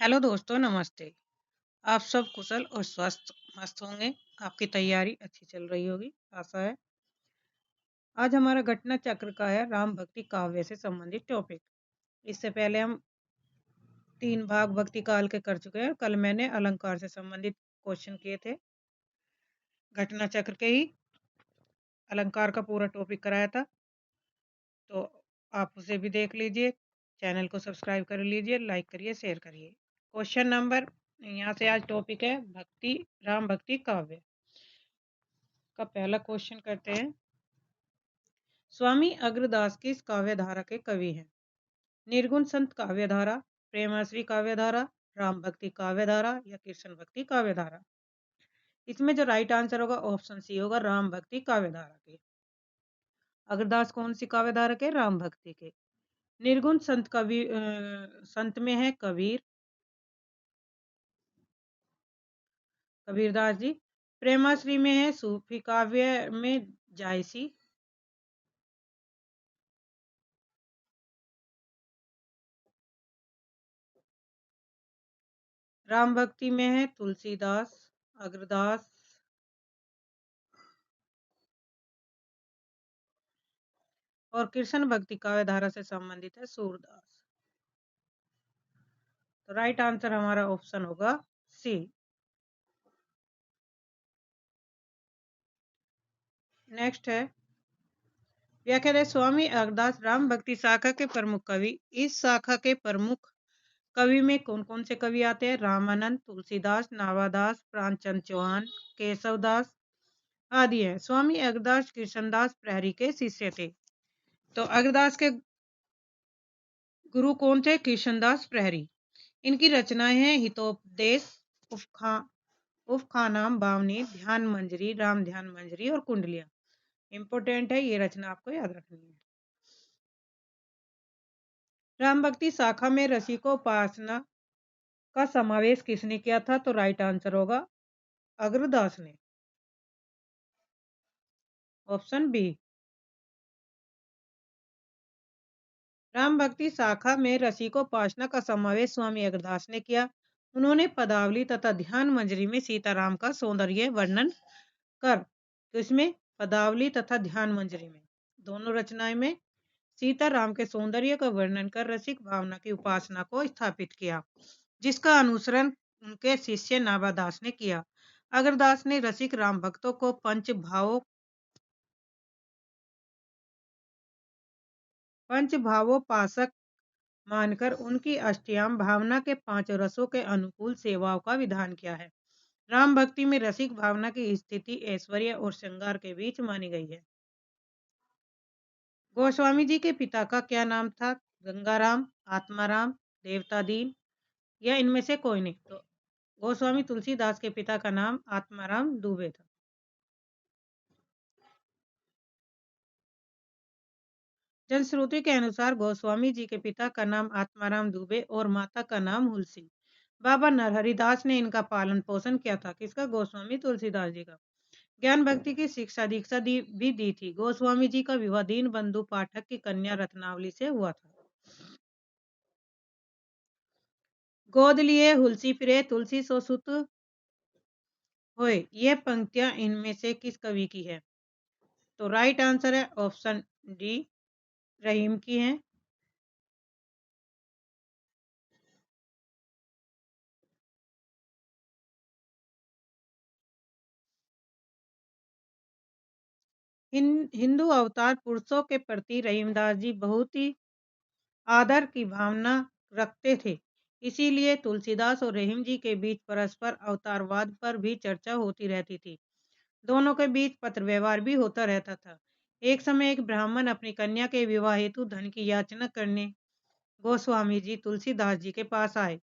Hello दोस्तों, नमस्ते। आप सब कुशल और स्वस्थ मस्त होंगे। आपकी तैयारी अच्छी चल रही होगी, आशा है। आज हमारा घटना चक्र का है राम भक्ति काव्य से संबंधित टॉपिक। इससे पहले हम 3 भाग भक्ति काल के कर चुके हैं। कल मैंने अलंकार से संबंधित क्वेश्चन किए थे। घटना चक्र के ही अलंकार का पूरा टॉपिक कराया था, तो आप उसे भी देख लीजिए। चैनल को सब्सक्राइब कर लीजिए, लाइक करिए, शेयर करिए। क्वेश्चन नंबर यहाँ से आज टॉपिक है भक्ति राम भक्ति काव्य का पहला क्वेश्चन करते हैं। स्वामी अग्रदास किस काव्यधारा के कवि हैं? निर्गुण संत काव्यधारा, प्रेमाश्री काव्यधारा, राम भक्ति काव्यधारा या कृष्ण भक्ति काव्यधारा? इसमें जो राइट आंसर होगा ऑप्शन सी होगा, राम भक्ति काव्यधारा के। अग्रदास कौन सी काव्यधारा के? राम भक्ति के। निर्गुण संत कवि संत में है कबीर, कबीरदास जी। प्रेमाश्री में है सूफी काव्य में जायसी। राम भक्ति में है तुलसीदास, अग्रदास। और कृष्ण भक्ति काव्यधारा से संबंधित है सूरदास। तो राइट आंसर हमारा ऑप्शन होगा सी। नेक्स्ट है व्याख्या है स्वामी अग्रदास राम भक्ति शाखा के प्रमुख कवि। इस शाखा के प्रमुख कवि में कौन कौन से कवि आते हैं? रामानंद, तुलसीदास, नावादास, प्राणचंद चौहान, केशवदास आदि हैं। स्वामी अग्रदास कृष्णदास प्रहरी के शिष्य थे। तो अग्रदास के गुरु कौन थे? कृष्णदास प्रहरी। इनकी रचनाएं हैं हितोपदेश, उफखानाम बावनी, ध्यान मंजरी, राम ध्यान मंजरी और कुंडलियां। इंपोर्टेंट है, ये रचना आपको याद रखनी है। राम भक्ति शाखा में रसिकोपासना का समावेश किसने किया था? तो राइट आंसर होगा अग्रदास ने, ऑप्शन बी। राम भक्ति शाखा में रसिकोपासना का समावेश स्वामी अग्रदास ने किया। उन्होंने पदावली तथा ध्यान मंजरी में सीताराम का सौंदर्य वर्णन कर, तो इसमें पदावली तथा ध्यान मंजरी में दोनों रचनाएं में सीताराम के सौंदर्य का वर्णन कर रसिक भावना की उपासना को स्थापित किया, जिसका अनुसरण उनके शिष्य नाभादास ने किया। अग्रदास ने रसिक राम भक्तों को पंच भावोपासक मानकर उनकी अष्टयाम भावना के 5 रसों के अनुकूल सेवाओं का विधान किया है। राम भक्ति में रसिक भावना की स्थिति ऐश्वर्य और श्रृंगार के बीच मानी गई है। गोस्वामी जी के पिता का क्या नाम था? गंगाराम, आत्माराम, देवतादीन या इनमें से कोई नहीं? तो गोस्वामी तुलसीदास के पिता का नाम आत्माराम दुबे था। जनश्रुति के अनुसार गोस्वामी जी के पिता का नाम आत्माराम दुबे और माता का नाम हुलसी। बाबा नरहरिदास ने इनका पालन पोषण किया था। किसका? गोस्वामी तुलसीदास जी का। ज्ञान भक्ति की शिक्षा दीक्षा भी दी थी। गोस्वामी जी का विवाह दीन बंधु पाठक की कन्या रत्नावली से हुआ था। गोद लिए हुलसी फिरे तुलसी सो सुत होए, ये पंक्तियां इनमें से किस कवि की है? तो राइट आंसर है ऑप्शन डी, रहीम की है। हिंदू अवतार पुरुषों के प्रति रहीमदास जी बहुत ही आदर की भावना रखते थे। इसीलिए तुलसीदास और रहीम जी के बीच परस्पर अवतारवाद पर भी चर्चा होती रहती थी। दोनों के बीच पत्र व्यवहार भी होता रहता था। एक समय एक ब्राह्मण अपनी कन्या के विवाह हेतु धन की याचना करने गोस्वामी जी तुलसीदास जी के पास आए।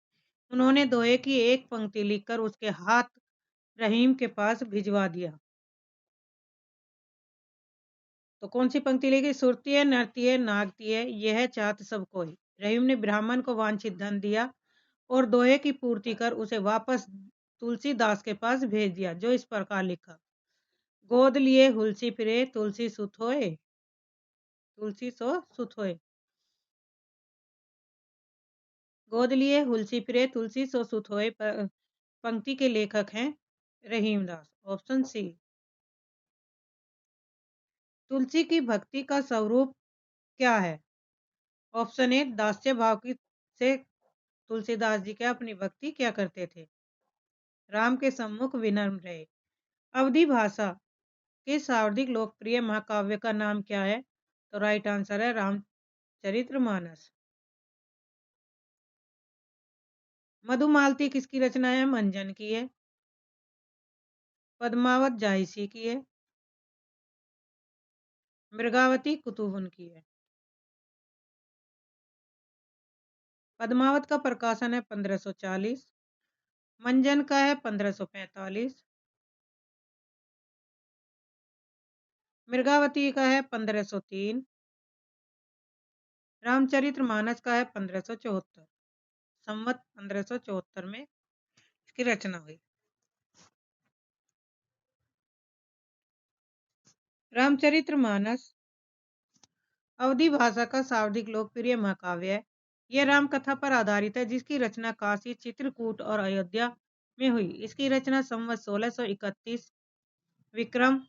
उन्होंने दोहे की एक पंक्ति लिखकर उसके हाथ रहीम के पास भिजवा दिया। तो कौन सी पंक्ति लिखी? सुरती नरती नागती यह चाहत सब कोई। रहीम ने ब्राह्मण को वांछित धन दिया और दोहे की पूर्ति कर उसे वापस तुलसीदास के पास भेज दिया, जो इस प्रकार लिखा। गोद लिए हुलसी फिरे तुलसी सुत होए, तुलसी सो सुत होए। गोद लिए हुलसी फिरे तुलसी सो सुत होए पंक्ति के लेखक हैं रहीमदास। Option C. तुलसी की भक्ति का स्वरूप क्या है? ऑप्शन ए दास्य भाव की से तुलसीदास जी क्या अपनी भक्ति क्या करते थे? राम के सम्मुख विनम्र रहे। अवधि भाषा के सर्वाधिक लोकप्रिय महाकाव्य का नाम क्या है? तो राइट आंसर है रामचरितमानस। मधुमालती किसकी रचना है? मंजन की है। पद्मावत जायसी की है। मृगावती कुतुबुन की है। पद्मावत का प्रकाशन है 1540। मंजन का है 1545। मृगावती का है 1503। रामचरितमानस का है 1574। संवत 1574 में इसकी रचना हुई। रामचरितमानस अवधी भाषा का सर्वाधिक लोकप्रिय महाकाव्य है। यह राम कथा पर आधारित है जिसकी रचना काशी, चित्रकूट और अयोध्या में हुई। इसकी रचना संवत 1631 विक्रम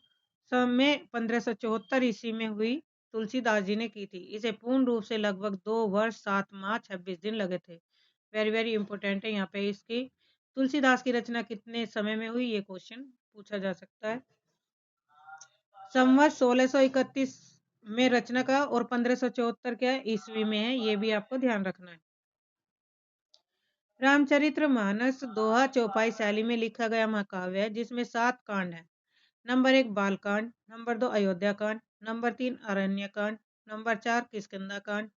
में 1574 ईस्वी में हुई तुलसीदास जी ने की थी। इसे पूर्ण रूप से लगभग 2 वर्ष 7 माह 26 दिन लगे थे। वेरी वेरी इंपॉर्टेंट है यहाँ पे इसकी। तुलसीदास की रचना कितने समय में हुई ये क्वेश्चन पूछा जा सकता है। संवत 1631 में रचना का और 1574 क्या ईस्वी में है, ये भी आपको ध्यान रखना है। रामचरितमानस दोहा चौपाई शैली में लिखा गया महाकाव्य है जिसमें 7 कांड हैं। नंबर 1 बालकांड, नंबर 2 अयोध्या कांड, नंबर 3 अरण्य कांड, नंबर 4 किष्किंधा कांड,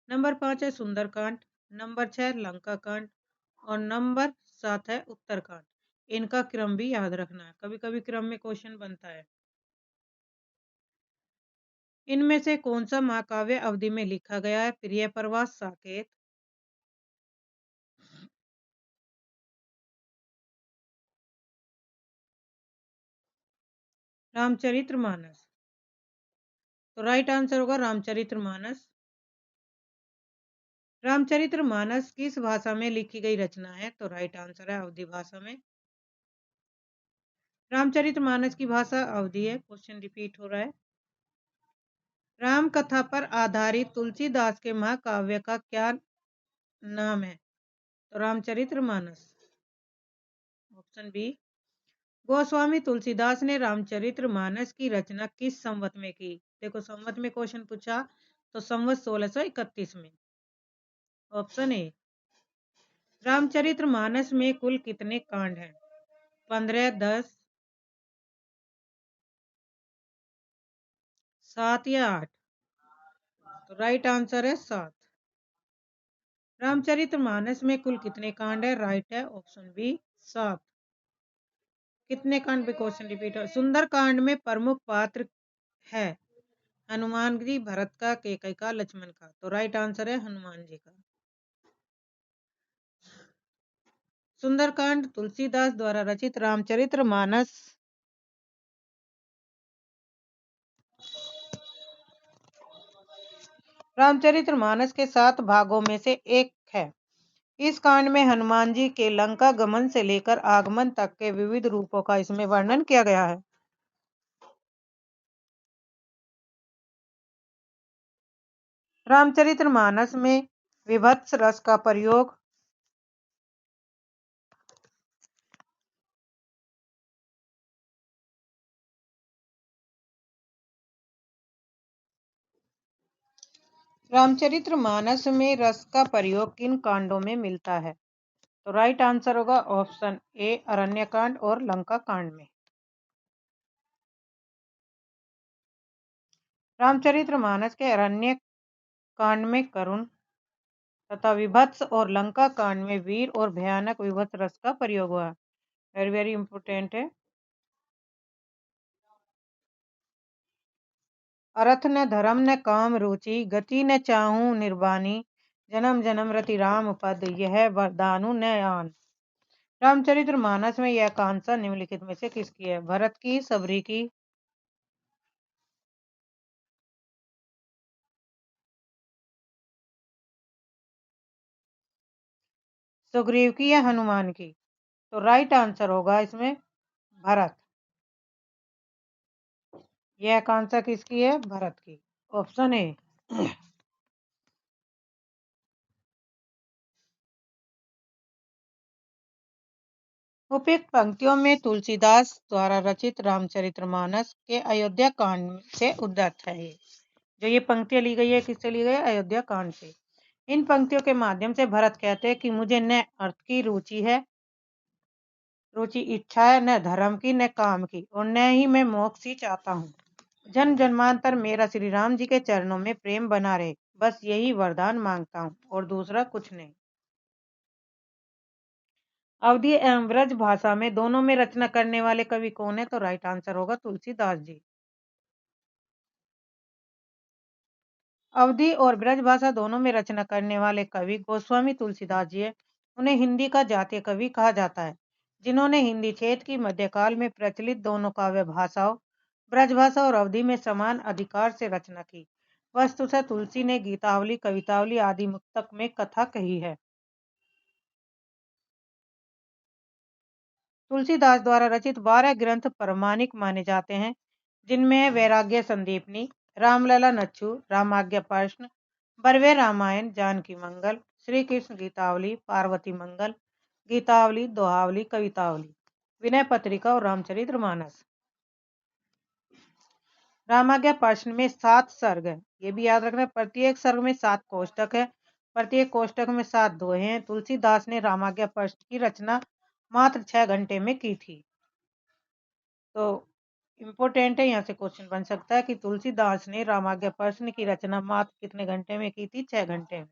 नंबर 5 है सुंदर कांड, नंबर 6 लंका कांड और नंबर 7 है उत्तर कांड। इनका क्रम भी याद रखना है, कभी कभी क्रम में क्वेश्चन बनता है। इनमें से कौन सा महाकाव्य अवधि में लिखा गया है? प्रिय प्रवास, साकेत। रामचरितमानस। तो राइट आंसर होगा रामचरितमानस। रामचरितमानस किस भाषा में लिखी गई रचना है? तो राइट आंसर है अवधी भाषा में। रामचरितमानस की भाषा अवधी है। क्वेश्चन रिपीट हो रहा है। राम कथा पर आधारित तुलसीदास के महाकाव्य का क्या नाम है? तो रामचरितमानस। Option B. गोस्वामी तुलसीदास ने रामचरितमानस की रचना किस संवत में की? देखो संवत में क्वेश्चन पूछा तो संवत 1631 में। Option A. रामचरितमानस में कुल कितने कांड हैं? 15, 10, 7 या 8? तो राइट आंसर है 7। रामचरितमानस में कुल कितने कांड है? राइट है ऑप्शन बी 7। कितने कांड पे क्वेश्चन रिपीट है? सुंदर कांड में प्रमुख पात्र है हनुमान जी, भरत का, कैकेयी का, लक्ष्मण का। तो राइट आंसर है हनुमान जी का। सुंदरकांड तुलसीदास द्वारा रचित रामचरितमानस रामचरितमानस के 7 भागों में से एक है। इस कांड में हनुमान जी के लंका गमन से लेकर आगमन तक के विविध रूपों का इसमें वर्णन किया गया है। रामचरितमानस में विभत्स रस का प्रयोग रामचरितमानस में रस का प्रयोग किन कांडों में मिलता है? तो राइट आंसर होगा ऑप्शन ए अरण्यकांड और लंका कांड में। रामचरितमानस के अरण्य कांड में करुण तथा विभत्स और लंका कांड में वीर और भयानक विभत्स रस का प्रयोग हुआ। वेरी वेरी इंपोर्टेंट है। अर्थ न धर्म न काम रुचि, गति न चाहूं निर्वाणी, जन्म जन्म रति राम पद, यह वरदानु न आन। रामचरितमानस में यह कांसा निम्नलिखित में से किसकी है? भरत की, सबरी की, सुग्रीव की या हनुमान की? तो राइट आंसर होगा इसमें भरत। यह आकांक्षा किसकी है? भरत की। Option A. उपयुक्त पंक्तियों में तुलसीदास द्वारा रचित रामचरितमानस के अयोध्या कांड से उद्धृत है। ये जो ये पंक्तियां ली गई है किससे ली गई है? अयोध्या कांड से। इन पंक्तियों के माध्यम से भरत कहते हैं कि मुझे न अर्थ की रुचि इच्छा है, न धर्म की, न काम की, और न ही मैं मोक्ष ही चाहता हूँ। जन्म जन्मांतर मेरा श्री राम जी के चरणों में प्रेम बना रहे, बस यही वरदान मांगता हूँ और दूसरा कुछ नहीं। अवधी एवं ब्रज भाषा में दोनों में रचना करने वाले कवि कौन है? तो राइट आंसर होगा तुलसीदास जी। अवधी और ब्रज भाषा दोनों में रचना करने वाले कवि गोस्वामी तुलसीदास जी है। उन्हें हिंदी का जातीय कवि कहा जाता है, जिन्होंने हिंदी क्षेत्र की मध्यकाल में प्रचलित दोनों काव्य भाषाओं ब्रजभाषा और अवधि में समान अधिकार से रचना की। वस्तुतः तुलसी ने गीतावली, कवितावली आदि मुक्तक में कथा कही है। तुलसीदास द्वारा रचित 12 ग्रंथ प्रामाणिक माने जाते हैं, जिनमें है वैराग्य संदीपनी, रामलला नच्छु, रामाज्ञा प्रश्न, बरवे रामायण, जानकी मंगल, श्री कृष्ण गीतावली, पार्वती मंगल, गीतावली, दोहावली, कवितावली, विनय पत्रिका और रामचरितमानस। रामाज्ञा प्रश्न में 7 सर्ग है, ये भी याद रखना। प्रत्येक सर्ग में 7 कोष्टक है, प्रत्येक कोष्टक में 7 दोहे हैं। तुलसीदास ने रामाज्ञा प्रश्न की रचना मात्र 6 घंटे में की थी। तो इम्पोर्टेंट है, यहाँ से क्वेश्चन बन सकता है कि तुलसीदास ने रामाज्ञा प्रश्न की रचना मात्र कितने घंटे में की थी? 6 घंटे में।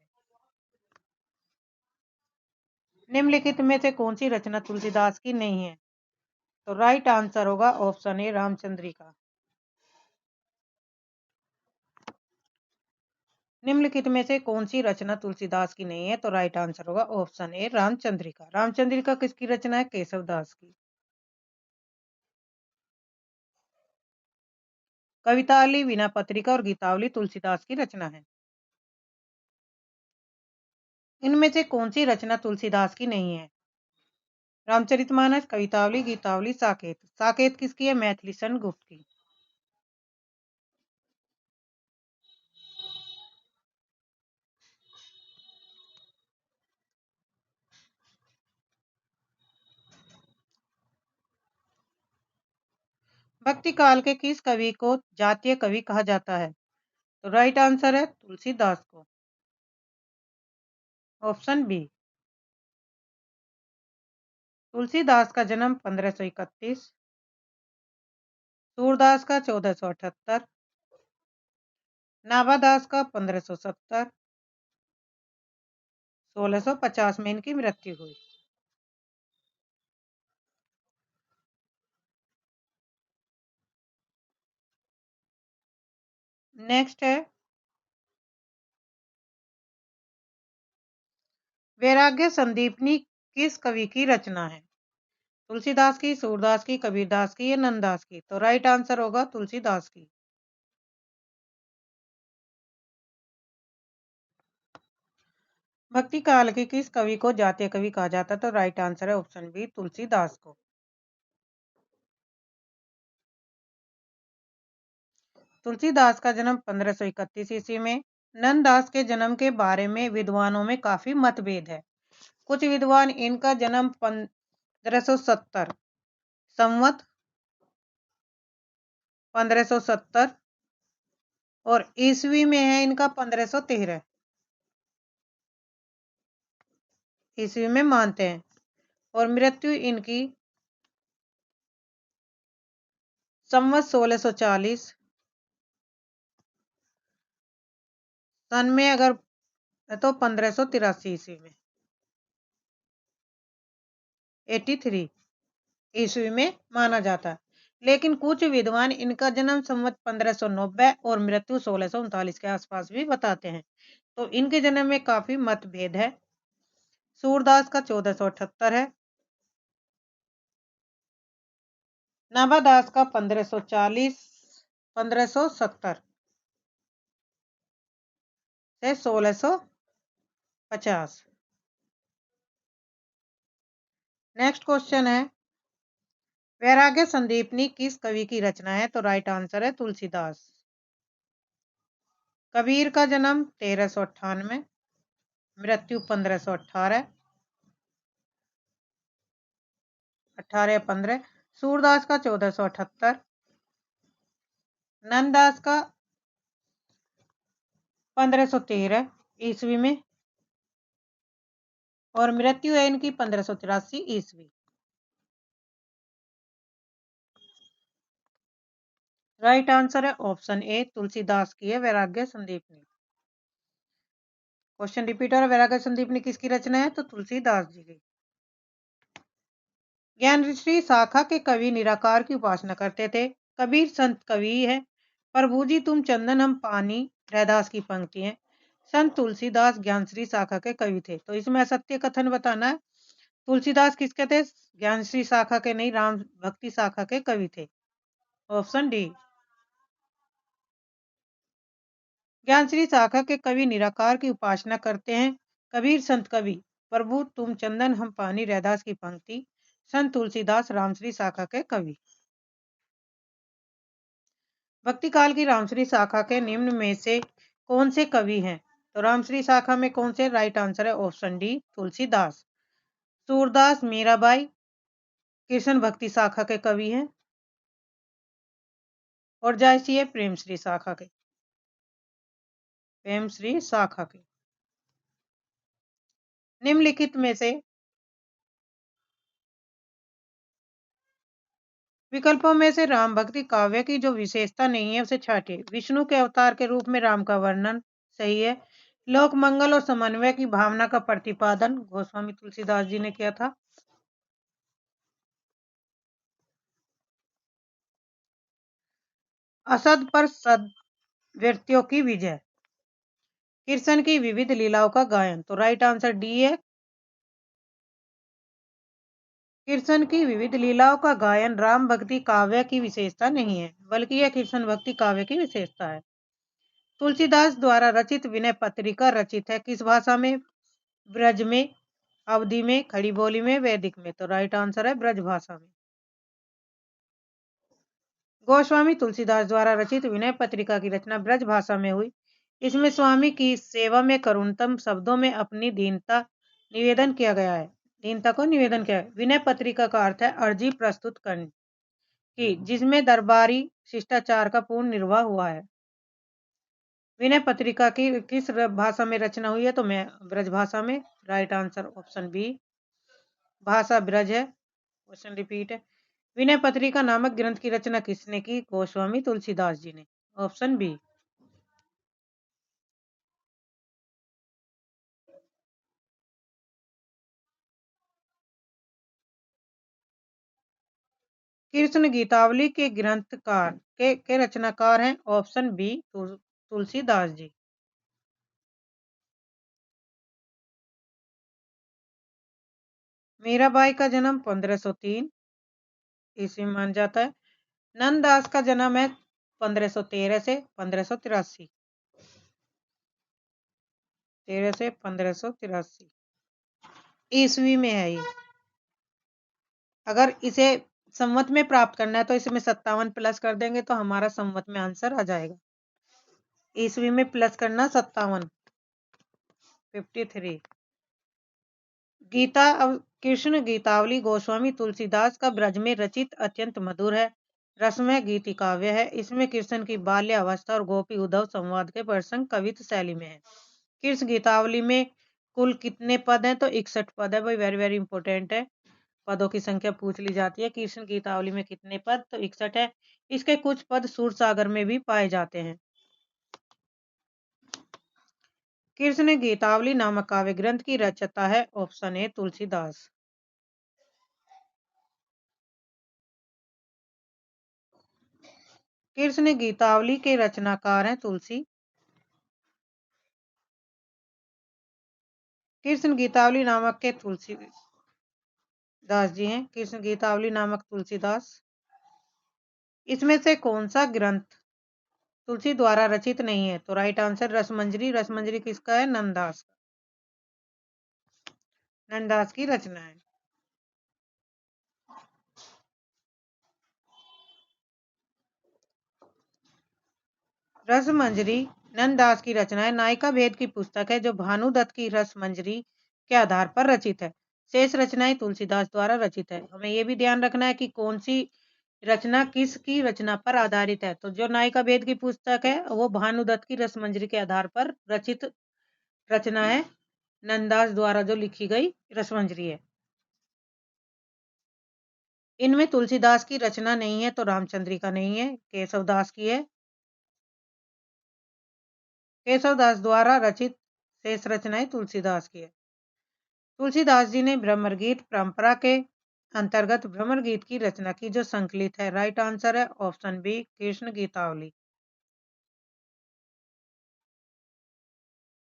निम्नलिखित में से कौन सी रचना तुलसीदास की नहीं है? तो राइट आंसर होगा ऑप्शन ए रामचंद्रिका। निम्नलिखित में से कौन सी रचना तुलसीदास की नहीं है? तो राइट आंसर होगा ऑप्शन ए रामचंद्रिका। रामचंद्रिका किसकी रचना है? केशवदास की। कवितावली, वीणा पत्रिका और गीतावली तुलसीदास की रचना है। इनमें से कौन सी रचना तुलसीदास की नहीं है? रामचरितमानस, कवितावली, गीतावली, साकेत। साकेत किसकी है? मैथिली सन गुप्त की। भक्ति काल के किस कवि को जातीय कवि कहा जाता है? तो राइट आंसर है तुलसीदास को। Option B. तुलसीदास का जन्म 1531, सूरदास का 1478, नाभादास का 1570, 1650 में इनकी मृत्यु हुई। नेक्स्ट है वैराग्य संदीपनी किस कवि की रचना है? तुलसीदास की, सूरदास की, कबीरदास की या नंददास की? तो राइट आंसर होगा तुलसीदास की। भक्ति काल के किस कवि को जातीय कवि कहा जाता है? तो राइट आंसर है ऑप्शन बी तुलसीदास को। तुलसीदास का जन्म 1531 ईस्वी में। नंददास के जन्म के बारे में विद्वानों में काफी मतभेद है। कुछ विद्वान इनका जन्म 1570 संवत 1570 और ईस्वी में है इनका 1513 ईस्वी में मानते हैं, और मृत्यु इनकी संवत 1640 सन में, अगर तो 1583 ईस्वी में 83 ईस्वी में माना जाता है। लेकिन कुछ विद्वान इनका जन्म संवत 1590 और मृत्यु 1639 के आसपास भी बताते हैं। तो इनके जन्म में काफी मतभेद है। सूरदास का 1478 है, नाभादास का 1540 1570 से 1650। नेक्स्ट क्वेश्चन है, वैराग्य संदीपनी किस कवि की रचना है? तो राइट आंसर है तुलसीदास। कबीर का जन्म 1398, मृत्यु 1518, 18 या 15। सूरदास का 1478, नंददास का 1513 ईस्वी में, और मृत्यु है इनकी 1583 ईस्वी। राइट आंसर है ऑप्शन ए, तुलसीदास की है वैराग्य संदीपनी। क्वेश्चन रिपीट हो रहा है, वैराग्य संदीपनी किसकी रचना है? तो तुलसीदास जी की। ज्ञानश्री शाखा के कवि निराकार की उपासना करते थे। कबीर संत कवि है। प्रभु जी तुम चंदन हम पानी, रैदास की पंक्ति है। संत तुलसीदास ज्ञानश्री शाखा के कवि थे। तो इसमें असत्य कथन बताना है। तुलसीदास किसके थे? ज्ञानश्री शाखा के नहीं, राम भक्ति शाखा के कवि थे। Option D. ज्ञानश्री शाखा के कवि निराकार की उपासना करते हैं। कबीर संत कवि। प्रभु तुम चंदन हम पानी, रैदास की पंक्ति। संत तुलसीदास रामश्री शाखा के कवि। भक्ति काल की रामश्री शाखा के निम्न में से कौन से कवि हैं? तो रामश्री शाखा में कौन से? राइट आंसर है ऑप्शन डी, तुलसीदास। सूरदास मीराबाई कृष्ण भक्ति शाखा के कवि हैं, और जायसी है प्रेमश्री शाखा के। प्रेमश्री शाखा के। निम्नलिखित में से विकल्पों में से राम भक्ति काव्य की जो विशेषता नहीं है उसे छांटिए। विष्णु के अवतार के रूप में राम का वर्णन सही है। लोक मंगल और समन्वय की भावना का प्रतिपादन गोस्वामी तुलसीदास जी ने किया था। असद पर सद व्यक्तियों की विजय। कृष्ण की विविध लीलाओं का गायन। तो राइट आंसर डी है। कृष्ण की विविध लीलाओं का गायन राम भक्ति काव्य की विशेषता नहीं है, बल्कि यह कृष्ण भक्ति काव्य की विशेषता है। तुलसीदास द्वारा रचित विनय पत्रिका रचित है किस भाषा में? ब्रज में, अवधी में, खड़ी बोली में, वैदिक में। तो राइट आंसर है ब्रज भाषा में। गोस्वामी तुलसीदास द्वारा रचित विनय पत्रिका की रचना ब्रज भाषा में हुई। इसमें स्वामी की सेवा में करुणतम शब्दों में अपनी दीनता निवेदन किया गया है। दीनता को निवेदन किया है। विनय पत्रिका का अर्थ है अर्जी प्रस्तुत करने की, जिसमें दरबारी शिष्टाचार का पूर्ण निर्वाह हुआ है। विनय पत्रिका की किस भाषा में रचना हुई है? तो मैं ब्रज भाषा में। राइट आंसर ऑप्शन बी, भाषा ब्रज है। क्वेश्चन रिपीट है, विनय पत्रिका नामक ग्रंथ की रचना किसने की? गोस्वामी तुलसीदास जी ने। Option B. कृष्ण गीतावली के ग्रंथकार के रचनाकार हैं। Option B, Tulsidas ji. मीराबाई का जन्म 1503 ईस्वी में मान जाता है। नंददास का जन्म है 1513 से 1583, 13 से 1583 ईस्वी में है ये। अगर इसे संवत में प्राप्त करना है तो इसमें 57 प्लस कर देंगे तो हमारा संवत में आंसर आ जाएगा। ईस्वी में प्लस करना 57, 53। गीता कृष्ण गीतावली गोस्वामी तुलसीदास का ब्रज में रचित अत्यंत मधुर है, रसमय गीति काव्य है। इसमें कृष्ण की बाल्य अवस्था और गोपी उद्धव संवाद के प्रसंग कवित शैली में है। कृष्ण गीतावली में कुल कितने पद हैं? तो 61 पद है भाई, वेरी वेरी इंपॉर्टेंट है। पदों की संख्या पूछ ली जाती है। कृष्ण गीतावली में कितने पद? तो 61 है। इसके कुछ पद सूर सागर में भी पाए जाते हैं। कृष्ण गीतावली नामक काव्य ग्रंथ की रचयिता है। Option A, Tulsidas. कृष्ण गीतावली के रचनाकार हैं तुलसी। कृष्ण गीतावली नामक के तुलसीदास जी हैं। कृष्ण गीतावली नामक तुलसीदास। इसमें से कौन सा ग्रंथ तुलसी द्वारा रचित नहीं है? तो राइट आंसर रसमंजरी। रसमंजरी किसका है? नंददास। नंददास की रचना है। रसमंजरी नंददास की रचना है। नायिका भेद की पुस्तक है जो भानुदत्त की रसमंजरी के आधार पर रचित है। शेष रचनाएं तुलसीदास द्वारा रचित है। हमें यह भी ध्यान रखना है कि कौन सी रचना किसकी रचना पर आधारित है। तो जो नायिका भेद की पुस्तक है वो भानुदत्त की रसमंजरी के आधार पर रचित रचना है। नंददास द्वारा जो लिखी गई रसमंजरी है। इनमें तुलसीदास की रचना नहीं है तो रामचंद्रिका नहीं है, केशवदास की है। केशवदास द्वारा रचित शेष रचनाएं तुलसीदास की है। तुलसीदास जी ने भ्रमरगीत परंपरा के अंतर्गत भ्रमर गीत की रचना की जो संकलित है। राइट आंसर है ऑप्शन बी कृष्ण गीतावली।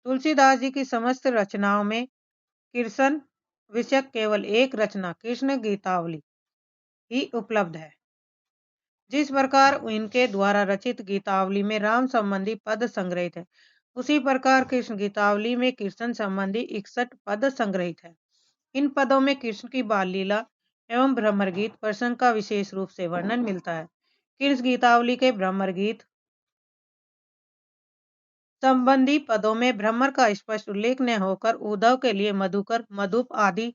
तुलसीदास जी की समस्त रचनाओं में कृष्ण विषयक केवल एक रचना कृष्ण गीतावली ही उपलब्ध है। जिस प्रकार इनके द्वारा रचित गीतावली में राम संबंधी पद संग्रहित है, उसी प्रकार कृष्ण गीतावली में कृष्ण संबंधी 61 पद संग्रहित है। इन पदों में कृष्ण की बाल लीला एवं भ्रमर गीत प्रसंग का विशेष रूप से वर्णन मिलता है। कृष्ण गीतावली के भ्रमर गीत संबंधी पदों में भ्रमर का स्पष्ट उल्लेख न होकर उद्धव के लिए मधुकर मधुप आदि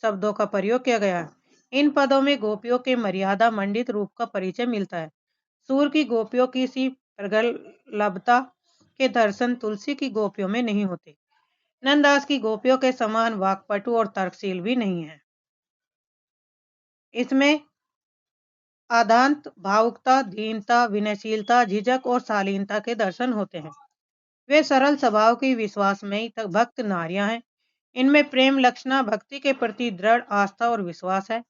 शब्दों का प्रयोग किया गया है। इन पदों में गोपियों के मर्यादा मंडित रूप का परिचय मिलता है। सूर की गोपियों की सी प्रगल्भता के दर्शन तुलसी की गोपियों में नहीं होते। नंददास की गोपियों के समान वाक्पटु और तर्कशील भी नहीं है। इसमें आदांत भावुकता दीनता विनयशीलता झिझक और शालीनता के दर्शन होते हैं। वे सरल स्वभाव की विश्वासमयी भक्त नारियां हैं। इनमें प्रेम लक्षणा भक्ति के प्रति दृढ़ आस्था और विश्वास है।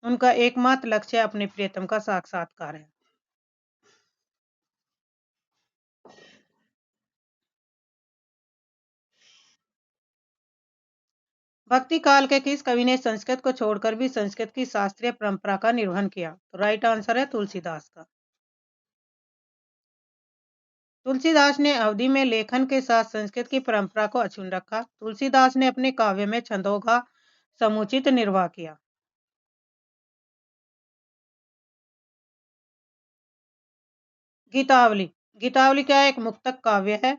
उनका एकमात्र लक्ष्य अपने प्रियतम का साक्षात्कार है। भक्ति काल के किस कवि ने संस्कृत को छोड़कर भी संस्कृत की शास्त्रीय परंपरा का निर्वहन किया? तो राइट आंसर है तुलसीदास का। तुलसीदास ने अवधि में लेखन के साथ संस्कृत की परंपरा को अक्षुण्ण रखा। तुलसीदास ने अपने काव्य में छंदों का समुचित निर्वाह किया। गीतावली गीतावली क्या एक मुक्तक काव्य है।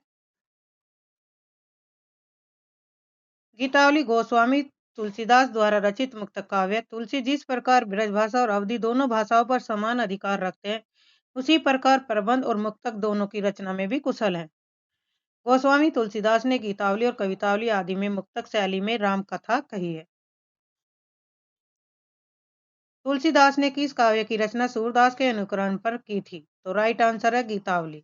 गीतावली गोस्वामी तुलसीदास द्वारा रचित मुक्तक काव्य। तुलसी जिस प्रकार ब्रजभाषा और अवधि दोनों भाषाओं पर समान अधिकार रखते हैं, उसी प्रकार प्रबंध और मुक्तक दोनों की रचना में भी कुशल हैं। गोस्वामी तुलसीदास ने गीतावली और कवितावली आदि में मुक्तक शैली में राम कथा कही है। तुलसीदास ने किस काव्य की रचना सूरदास के अनुकरण पर की थी? तो राइट आंसर है गीतावली।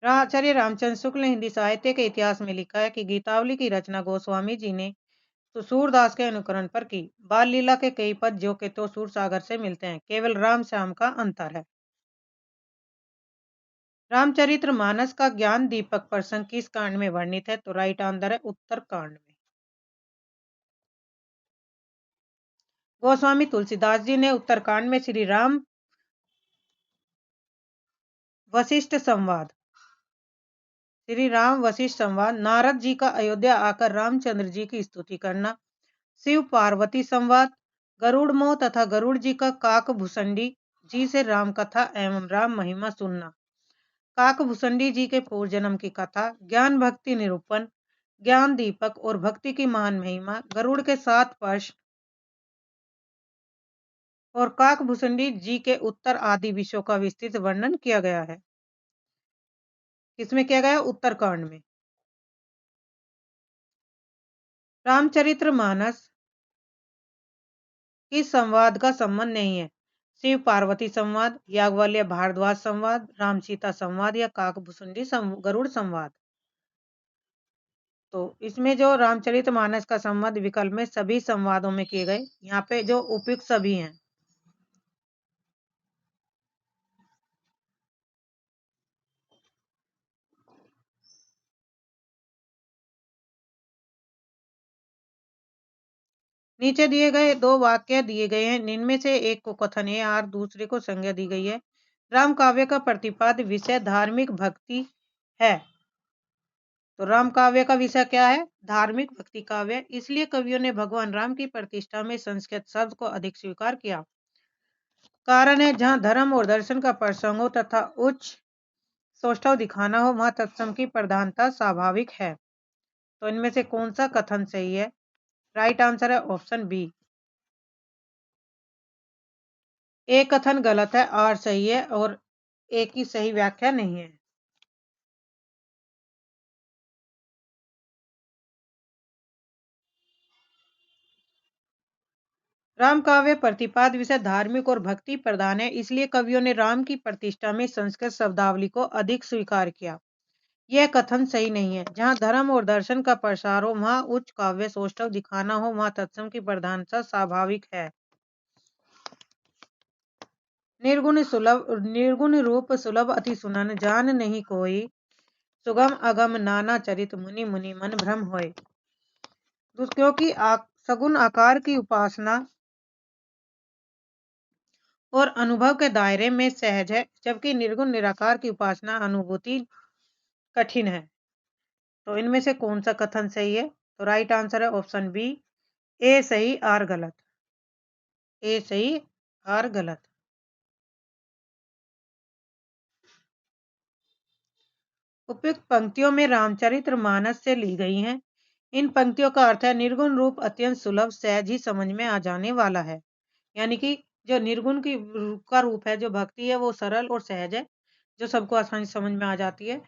आचार्य रामचंद्र शुक्ल ने हिंदी साहित्य के इतिहास में लिखा है कि गीतावली की रचना गोस्वामी जी ने तो सूरदास के अनुकरण पर की। बाल लीला के कई पद जो के तो सूर सागर से मिलते हैं, केवल राम श्याम का अंतर है। रामचरित्र मानस का ज्ञान दीपक प्रसंग किस कांड में वर्णित है? तो राइट आंसर है उत्तर कांड में। गोस्वामी तुलसीदास जी ने उत्तरकांड में श्री राम वशिष्ठ संवाद नारद जी का अयोध्या आकर रामचंद्र जी की स्तुति करना, शिव पार्वती संवाद, गरुड़ मोह तथा गरुड़ जी का काकभूषणी जी से राम कथा एवं राम महिमा सुनना, काकभूषणी जी के पूर्व जन्म की कथा, ज्ञान भक्ति निरूपण, ज्ञान दीपक और भक्ति की महान महिमा, गरुड़ के 7 पर्श और काकभूषणी जी के उत्तर आदि विषयों का विस्तृत वर्णन किया गया है। किसमें किया गया? उत्तरकांड में। रामचरित्र मानस किस संवाद का संबंध नहीं है? शिव पार्वती संवाद, याज्ञवल्क्य भारद्वाज संवाद, राम सीता संवाद या काकभूषणी गरुड़ संवाद। तो इसमें जो रामचरित मानस का संबंध विकल्प में सभी संवादों में किए गए, यहाँ पे जो उपयुक्त सभी हैं। नीचे दिए गए 2 वाक्य दिए गए हैं, इनमें से एक को कथन है और दूसरे को संज्ञा दी गई है। राम काव्य का प्रतिपाद्य विषय धार्मिक भक्ति है। तो राम काव्य का विषय क्या है? धार्मिक भक्ति काव्य। इसलिए कवियों ने भगवान राम की प्रतिष्ठा में संस्कृत शब्द को अधिक स्वीकार किया। कारण है जहाँ धर्म और दर्शन का प्रसंग हो तथा उच्च सौष्ठव दिखाना हो वहां तत्सम की प्रधानता स्वाभाविक है। तो इनमें से कौन सा कथन सही है? राइट आंसर है ऑप्शन बी। ए कथन गलत है, आर सही है और ए की सही व्याख्या नहीं है। राम काव्य प्रतिपाद विषय धार्मिक और भक्ति प्रधान है, इसलिए कवियों ने राम की प्रतिष्ठा में संस्कृत शब्दावली को अधिक स्वीकार किया। यह कथन सही नहीं है। जहाँ धर्म और दर्शन का प्रसार हो वहाँ उच्च काव्य सौष्ठव दिखाना हो वहाँ तत्सम की प्रधानता स्वाभाविक है। निर्गुण रूप सुलभ अति सुनन जान नहीं कोई, सुगम अगम नाना चरित मुनि मुनि मन भ्रम होय। क्योंकि सगुण आकार की उपासना और अनुभव के दायरे में सहज है, जबकि निर्गुण निराकार की उपासना अनुभूति कठिन है। तो इनमें से कौन सा कथन सही है? तो राइट आंसर है ऑप्शन बी। ए सही आर गलत। ए सही आर गलत। उपयुक्त पंक्तियों में रामचरित्र मानस से ली गई हैं। इन पंक्तियों का अर्थ है निर्गुण रूप अत्यंत सुलभ सहज ही समझ में आ जाने वाला है। यानी कि जो निर्गुण की का रूप है, जो भक्ति है, वो सरल और सहज है, जो सबको आसानी से समझ में आ जाती है।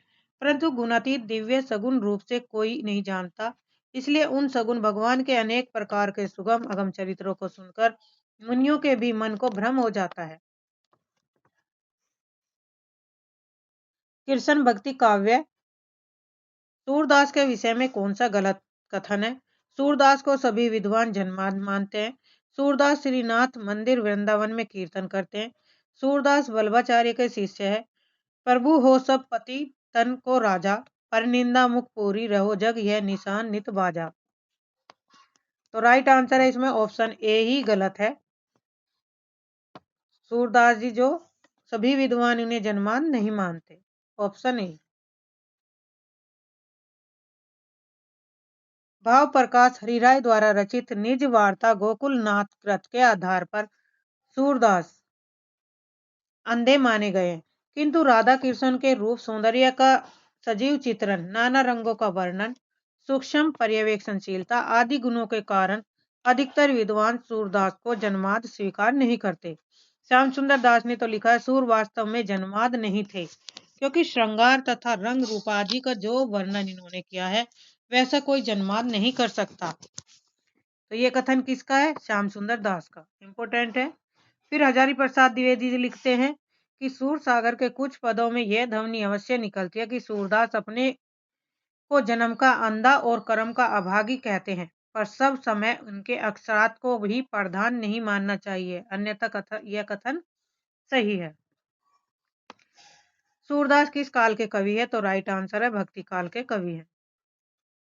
परंतु गुणातीत दिव्य सगुण रूप से कोई नहीं जानता, इसलिए उन सगुण भगवान के अनेक प्रकार के सुगम अगम चरित्रों को सुनकर मुनियों के भी मन को भ्रम हो जाता है। कृष्ण भक्ति काव्य सूरदास के विषय में कौन सा गलत कथन है? सूरदास को सभी विद्वान जन्माद मानते हैं। सूरदास श्रीनाथ मंदिर वृंदावन में कीर्तन करते हैं। सूरदास वल्लभाचार्य के शिष्य है। प्रभु हो सब पति तन को राजा, पर निंदा मुख पूरी रहो जग यह निशान नित बाजा। तो राइट आंसर है इसमें ऑप्शन ए ही गलत है। सूरदास जी जो सभी विद्वान उन्हें जन्मान नहीं मानते। Option A. भाव प्रकाश हरिराय द्वारा रचित निज वार्ता गोकुलनाथ कृत के आधार पर सूरदास अंधे माने गए, किंतु राधा कृष्ण के रूप सौंदर्य का सजीव चित्रण, नाना रंगों का वर्णन, सूक्ष्म पर्यवेक्षणशीलता आदि गुणों के कारण अधिकतर विद्वान सूरदास को जन्माद स्वीकार नहीं करते। श्याम सुंदर दास ने तो लिखा है सूर वास्तव में जन्माद नहीं थे, क्योंकि श्रृंगार तथा रंग रूपादि का जो वर्णन इन्होंने किया है वैसा कोई जन्माद नहीं कर सकता। तो ये कथन किसका है? श्याम सुंदर दास का। इंपोर्टेंट है। फिर हजारी प्रसाद द्विवेदी जी लिखते हैं कि सूर सागर के कुछ पदों में यह ध्वनि अवश्य निकलती है कि सूरदास अपने को जन्म का अंधा और कर्म का अभागी कहते हैं, पर सब समय उनके अक्षरार्थ को भी प्रधान नहीं मानना चाहिए, अन्यथा यह कथन सही है। सूरदास किस काल के कवि है? तो राइट आंसर है भक्ति काल के कवि है।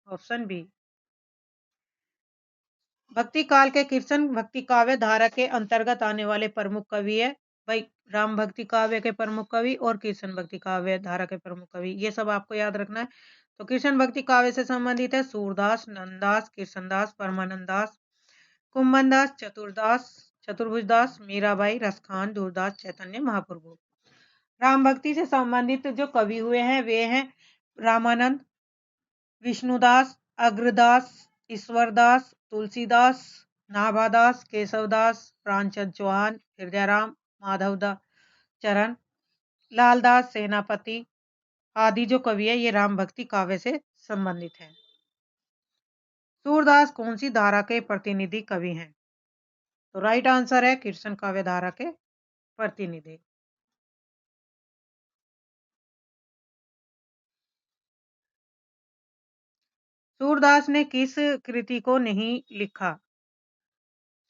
Option B. भक्ति काल के कृष्ण भक्ति काव्य धारा के अंतर्गत आने वाले प्रमुख कवि है भाई, राम भक्ति काव्य के प्रमुख कवि और कृष्ण भक्ति काव्य धारा के प्रमुख कवि, ये सब आपको याद रखना है। तो कृष्ण भक्ति काव्य से संबंधित है सूरदास, नंददास, कृष्णदास, परमानंद दास, कुंभन दास, चतुरदास, चतुर्भुजदास, मीराबाई, रसखान, दूरदास, चैतन्य महाप्रभु। राम भक्ति से संबंधित जो कवि हुए हैं वे हैं रामानंद, विष्णुदास, अग्रदास, ईश्वरदास, तुलसीदास, नाभादास, केशवदास, प्राणचंद चौहान, हृदयराम, माधवदास चरण, लालदास सेनापति आदि जो कवि है ये राम भक्ति काव्य से संबंधित है। सूरदास कौन सी धारा के प्रतिनिधि कवि हैं? तो राइट आंसर है कृष्ण काव्य धारा के प्रतिनिधि। सूरदास ने किस कृति को नहीं लिखा?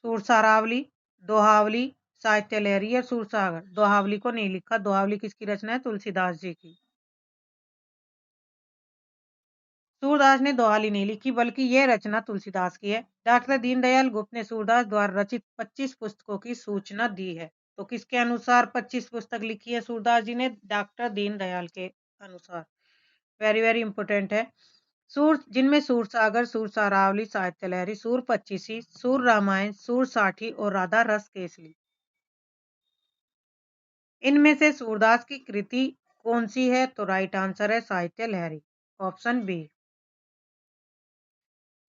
सुरसारावली, दोहावली, साहित्य लहरी या सूरसागर। दोहावली को नहीं लिखा। दोहावली किसकी रचना है? तुलसीदास जी की। सूरदास ने दोहावली नहीं लिखी, बल्कि यह रचना तुलसीदास की है। डॉक्टर दीनदयाल गुप्त ने सूरदास द्वारा रचित 25 पुस्तकों की सूचना दी है। तो किसके अनुसार 25 पुस्तक लिखी है सूरदास जी ने? डॉक्टर दीनदयाल के अनुसार। वेरी वेरी इंपोर्टेंट है। सूर जिनमें सूरसागर, सुरसारावली, साहित्य लहरी, सूर पच्चीसी, सूर रामायण, सूर साठी और राधा रस केसरी। इनमें से सूरदास की कृति कौन सी है? तो राइट आंसर है साहित्य लहरी, ऑप्शन बी।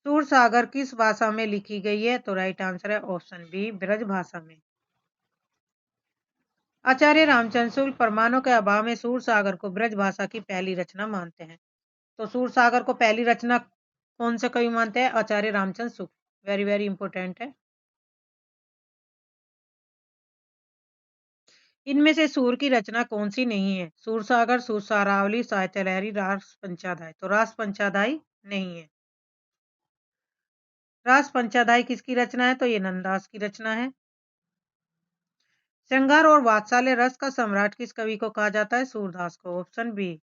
सूर सागर किस भाषा में लिखी गई है? तो राइट आंसर है ऑप्शन बी, ब्रज भाषा में। आचार्य रामचंद्र शुक्ल प्रमाणों के अभाव में सूर सागर को ब्रज भाषा की पहली रचना मानते हैं। तो सूर सागर को पहली रचना कौन से कवि मानते हैं? आचार्य Ramchandra Shukla. Very very important है। इनमें से सूर की रचना कौन सी नहीं है? सूर सागर, सूर सारावली, साहित्य लहरी, रास पंचाध्याय। तो रास पंचाध्याय नहीं है। रास पंचाध्याय किसकी रचना है? तो ये नंददास की रचना है। श्रृंगार और वात्सल्य रस का सम्राट किस कवि को कहा जाता है? सूरदास को, ऑप्शन बी।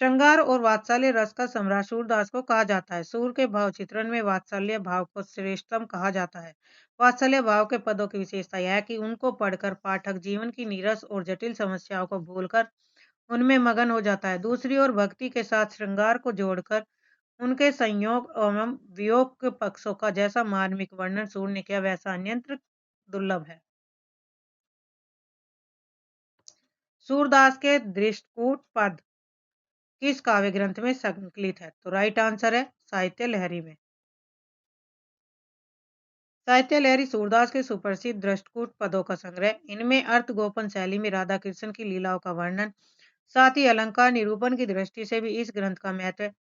श्रृंगार और वात्सल्य रस का सम्राट सूरदास को कहा जाता है। सूर के भाव चित्रण में वात्सल्य भाव को श्रेष्ठतम कहा जाता है। वात्सल्य भाव के पदों की विशेषता यह है कि उनको पढ़कर पाठक जीवन की नीरस और जटिल समस्याओं को भूलकर उनमें मगन हो जाता है। दूसरी ओर भक्ति के साथ श्रृंगार को जोड़कर उनके संयोग एवं वियोग के पक्षों का जैसा मार्मिक वर्णन सूर ने किया वैसा अन्यत्र दुर्लभ है। सूरदास के दृष्टकूट पद किस काव्य ग्रंथ में संकलित है? तो राइट आंसर है साहित्य लहरी में। साहित्य लहरी सूरदास के सुप्रसिद्ध दृष्टकूट पदों का संग्रह। इनमें अर्थ गोपन शैली में राधा कृष्ण की लीलाओं का वर्णन, साथ ही अलंकार निरूपण की दृष्टि से भी इस ग्रंथ का महत्व है।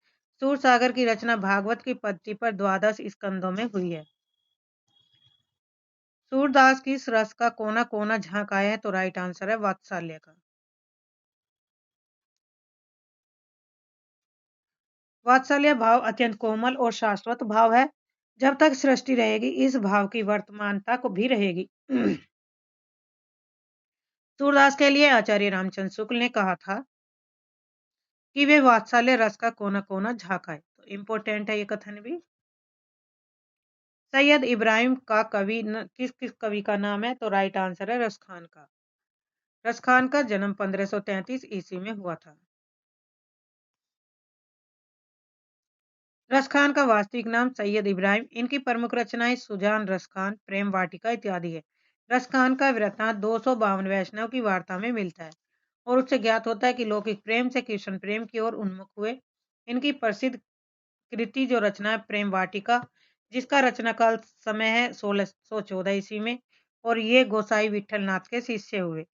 सूर सागर की रचना भागवत की पद्धति पर 12 स्कंदों में हुई है। सूरदास की इस रस का कोना कोना झांकाया है? तो राइट आंसर है वात्सल्य का। वात्सल्य भाव अत्यंत कोमल और शाश्वत भाव है। जब तक सृष्टि रहेगी इस भाव की वर्तमानता को भी रहेगी। सूरदास के लिए आचार्य रामचंद्र शुक्ल ने कहा था कि वे वात्सल्य रस का कोना कोना झांकाए। तो इम्पोर्टेंट है ये कथन भी। सैयद इब्राहिम का कवि किस किस कवि का नाम है? तो राइट आंसर है रसखान का। रसखान का जन्म 1533 ईस्वी में हुआ था। रसखान का वास्तविक नाम सैयद इब्राहिम। इनकी प्रमुख रचनाएं सुजान रसखान, प्रेम वाटिका इत्यादि है। रसखान का वृत्तांत 252 वैष्णव की वार्ता में मिलता है और उससे ज्ञात होता है कि लौकिक प्रेम से कृष्ण प्रेम की ओर उन्मुख हुए। इनकी प्रसिद्ध कृति जो रचना है प्रेम वाटिका, जिसका रचना काल समय है 1614 ईस्वी में, और ये गोसाई विठल नाथ के शिष्य हुए।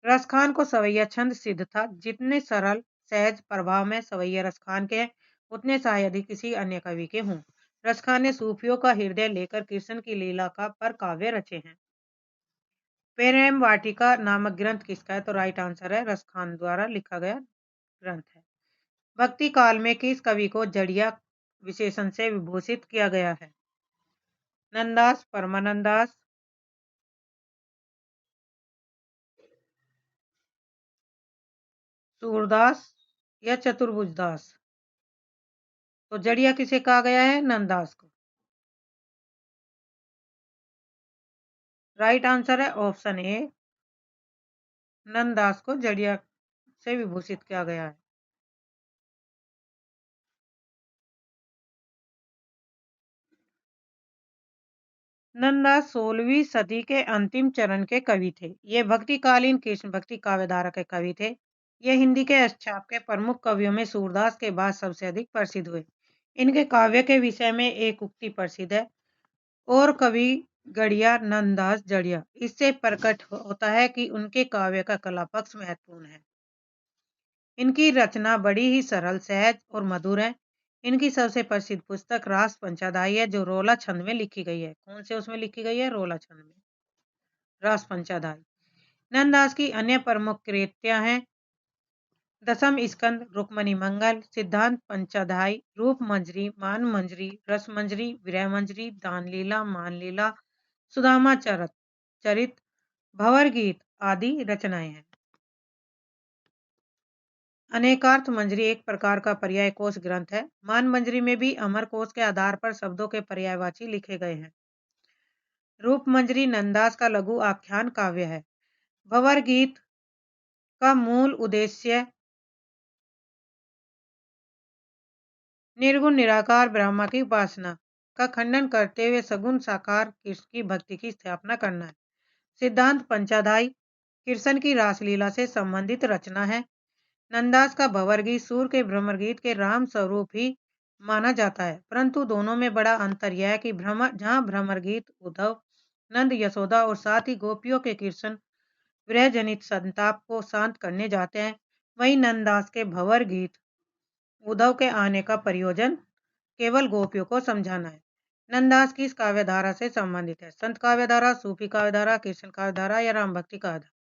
रसखान को सवैया छंद सिद्ध था। जितने सरल सहज प्रभाव में सवैया रसखान के हैं उतने शायद ही किसी अन्य कवि के हों। रसखान ने सूफियों का हृदय लेकर कृष्ण की लीला का पर काव्य रचे हैं। प्रेम वाटिका नामक ग्रंथ किसका है? तो राइट आंसर है रसखान द्वारा लिखा गया ग्रंथ है। भक्ति काल में किस कवि को जड़िया विशेषण से विभूषित किया गया है? नंददास, परमानंदास, सूरदास या चतुर्भुजदास। तो जड़िया किसे कहा गया है? नंददास को। राइट आंसर है ऑप्शन ए, नंददास को जड़िया से विभूषित किया गया है। नंददास 16वीं सदी के अंतिम चरण के कवि थे। ये भक्तिकालीन कृष्ण भक्ति काव्यधारा के कवि थे। ये हिंदी के अष्टछाप के प्रमुख कवियों में सूरदास के बाद सबसे अधिक प्रसिद्ध हुए। इनके काव्य के विषय में एक उक्ति प्रसिद्ध है, और कवि गढ़िया नंददास जड़िया। इससे प्रकट होता है कि उनके काव्य का कला पक्ष महत्वपूर्ण है। इनकी रचना बड़ी ही सरल, सहज और मधुर है। इनकी सबसे प्रसिद्ध पुस्तक रास पंचाध्यायी है, जो रोला छंद में लिखी गई है। कौन से उसमें लिखी गई है? रोला छंद में, रास पंचाध्यायी। नंददास की अन्य प्रमुख कृतियां हैं दशम स्कंद, रुक्मणी मंगल, सिद्धांत पंचाध्यायी, रूप मंजरी, मान मंजरी, रस मंजरी, विरह मंजरी, दान लीला, मान लीला, सुदामा चरित, भंवर गीत आदि रचनाएं हैं। अनेकार्थ मंजरी एक प्रकार का पर्याय कोश ग्रंथ है। मान मंजरी में भी अमर कोश के आधार पर शब्दों के पर्यायवाची लिखे गए हैं। रूप मंजरी नंददास का लघु आख्यान काव्य है। भंवर गीत का मूल उद्देश्य निर्गुण निराकार ब्रह्मा की उपासना का खंडन करते हुए सगुण साकार कृष्ण की भक्ति की स्थापना करना है। सिद्धांत पंचाध्यायी कृष्ण की रासलीला से संबंधित रचना है। नंदास का भंवर गीत सूर के भ्रमर गीत के राम स्वरूप ही माना जाता है, परंतु दोनों में बड़ा अंतर यह है कि जहाँ भ्रमर गीत उद्धव, नंद, यशोदा और साथ ही गोपियों के कृष्ण विरह जनित संताप को शांत करने जाते हैं, वहीं नंददास के भंवर गीत उद्धव के आने का प्रयोजन केवल गोपियों को समझाना है। नंददास किस काव्यधारा से संबंधित है? संत काव्यधारा, सूफी काव्यधारा, कृष्ण काव्यधारा या राम भक्ति काव्यधारा?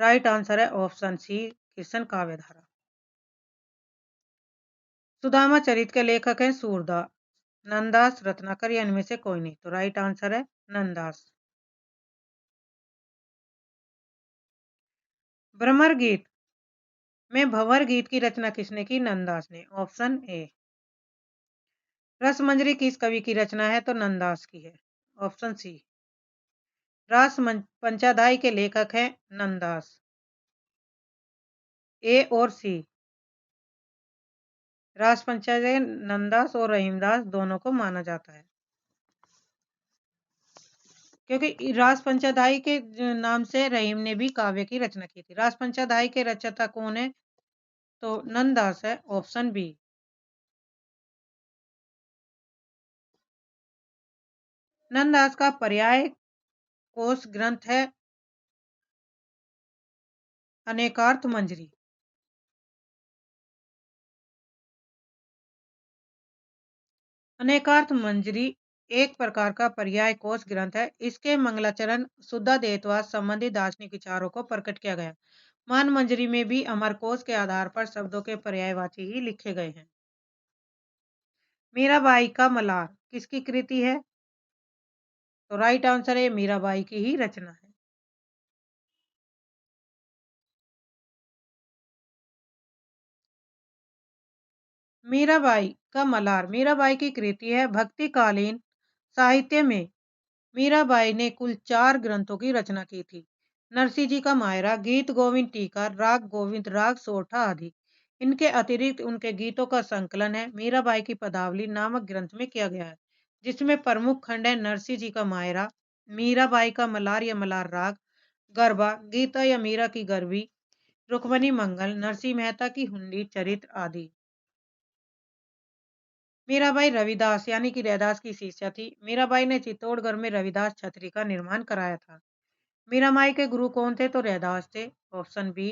राइट आंसर है ऑप्शन सी, कृष्ण काव्यधारा। सुदामा चरित के लेखक हैं सूरदास, नंददास, रत्नाकर या इनमें से कोई नहीं। तो राइट आंसर है नंददास। भ्रमर गीत में भंवर गीत की रचना किसने की? नंददास ने। Option A. रसमंजरी किस कवि की रचना है? तो नंददास की है। Option C. पंचाध्यायी के लेखक हैं नंददास। ए और सी। रास पंचाध्याय नंददास और रहीमदास दोनों को माना जाता है, क्योंकि रास पंचाध्यायी के नाम से रहीम ने भी काव्य की रचना की थी। रास पंचाध्यायी के रचयिता कौन है? तो नंददास है। Option B. नंददास का पर्याय कोश ग्रंथ है अनेकार्थ मंजरी। अनेकार्थ मंजरी एक प्रकार का पर्याय कोश ग्रंथ है। इसके मंगलाचरण शुद्धाद्वैतवाद संबंधी दार्शनिक विचारों को प्रकट किया गया। मान मंजरी में भी अमरकोश के आधार पर शब्दों के पर्यायवाची ही लिखे गए हैं। मीराबाई का मलार किसकी कृति है? तो राइट आंसर है मीराबाई की ही रचना है। मीराबाई का मलार मीराबाई की कृति है। भक्तिकालीन साहित्य में मीराबाई ने कुल 4 ग्रंथों की रचना की थी। नरसिंह जी का मायरा, गीत गोविंद टीका, राग गोविंद, राग सोठा आदि। इनके अतिरिक्त उनके गीतों का संकलन है मीराबाई की पदावली नामक ग्रंथ में किया गया है, जिसमें प्रमुख खंड है नरसिंह जी का मायरा, मीराबाई का मलार या मलार राग, गरबा, गीता या मीरा की गरबी, रुक्मणी मंगल, नरसिंह मेहता की हुंडी चरित्र आदि। मीराबाई रविदास यानी कि रैदास की शिष्या थी। मीराबाई ने चित्तौड़गढ़ में रविदास छतरी का निर्माण कराया था। मीराबाई के गुरु कौन थे? तो रैदास थे। Option B.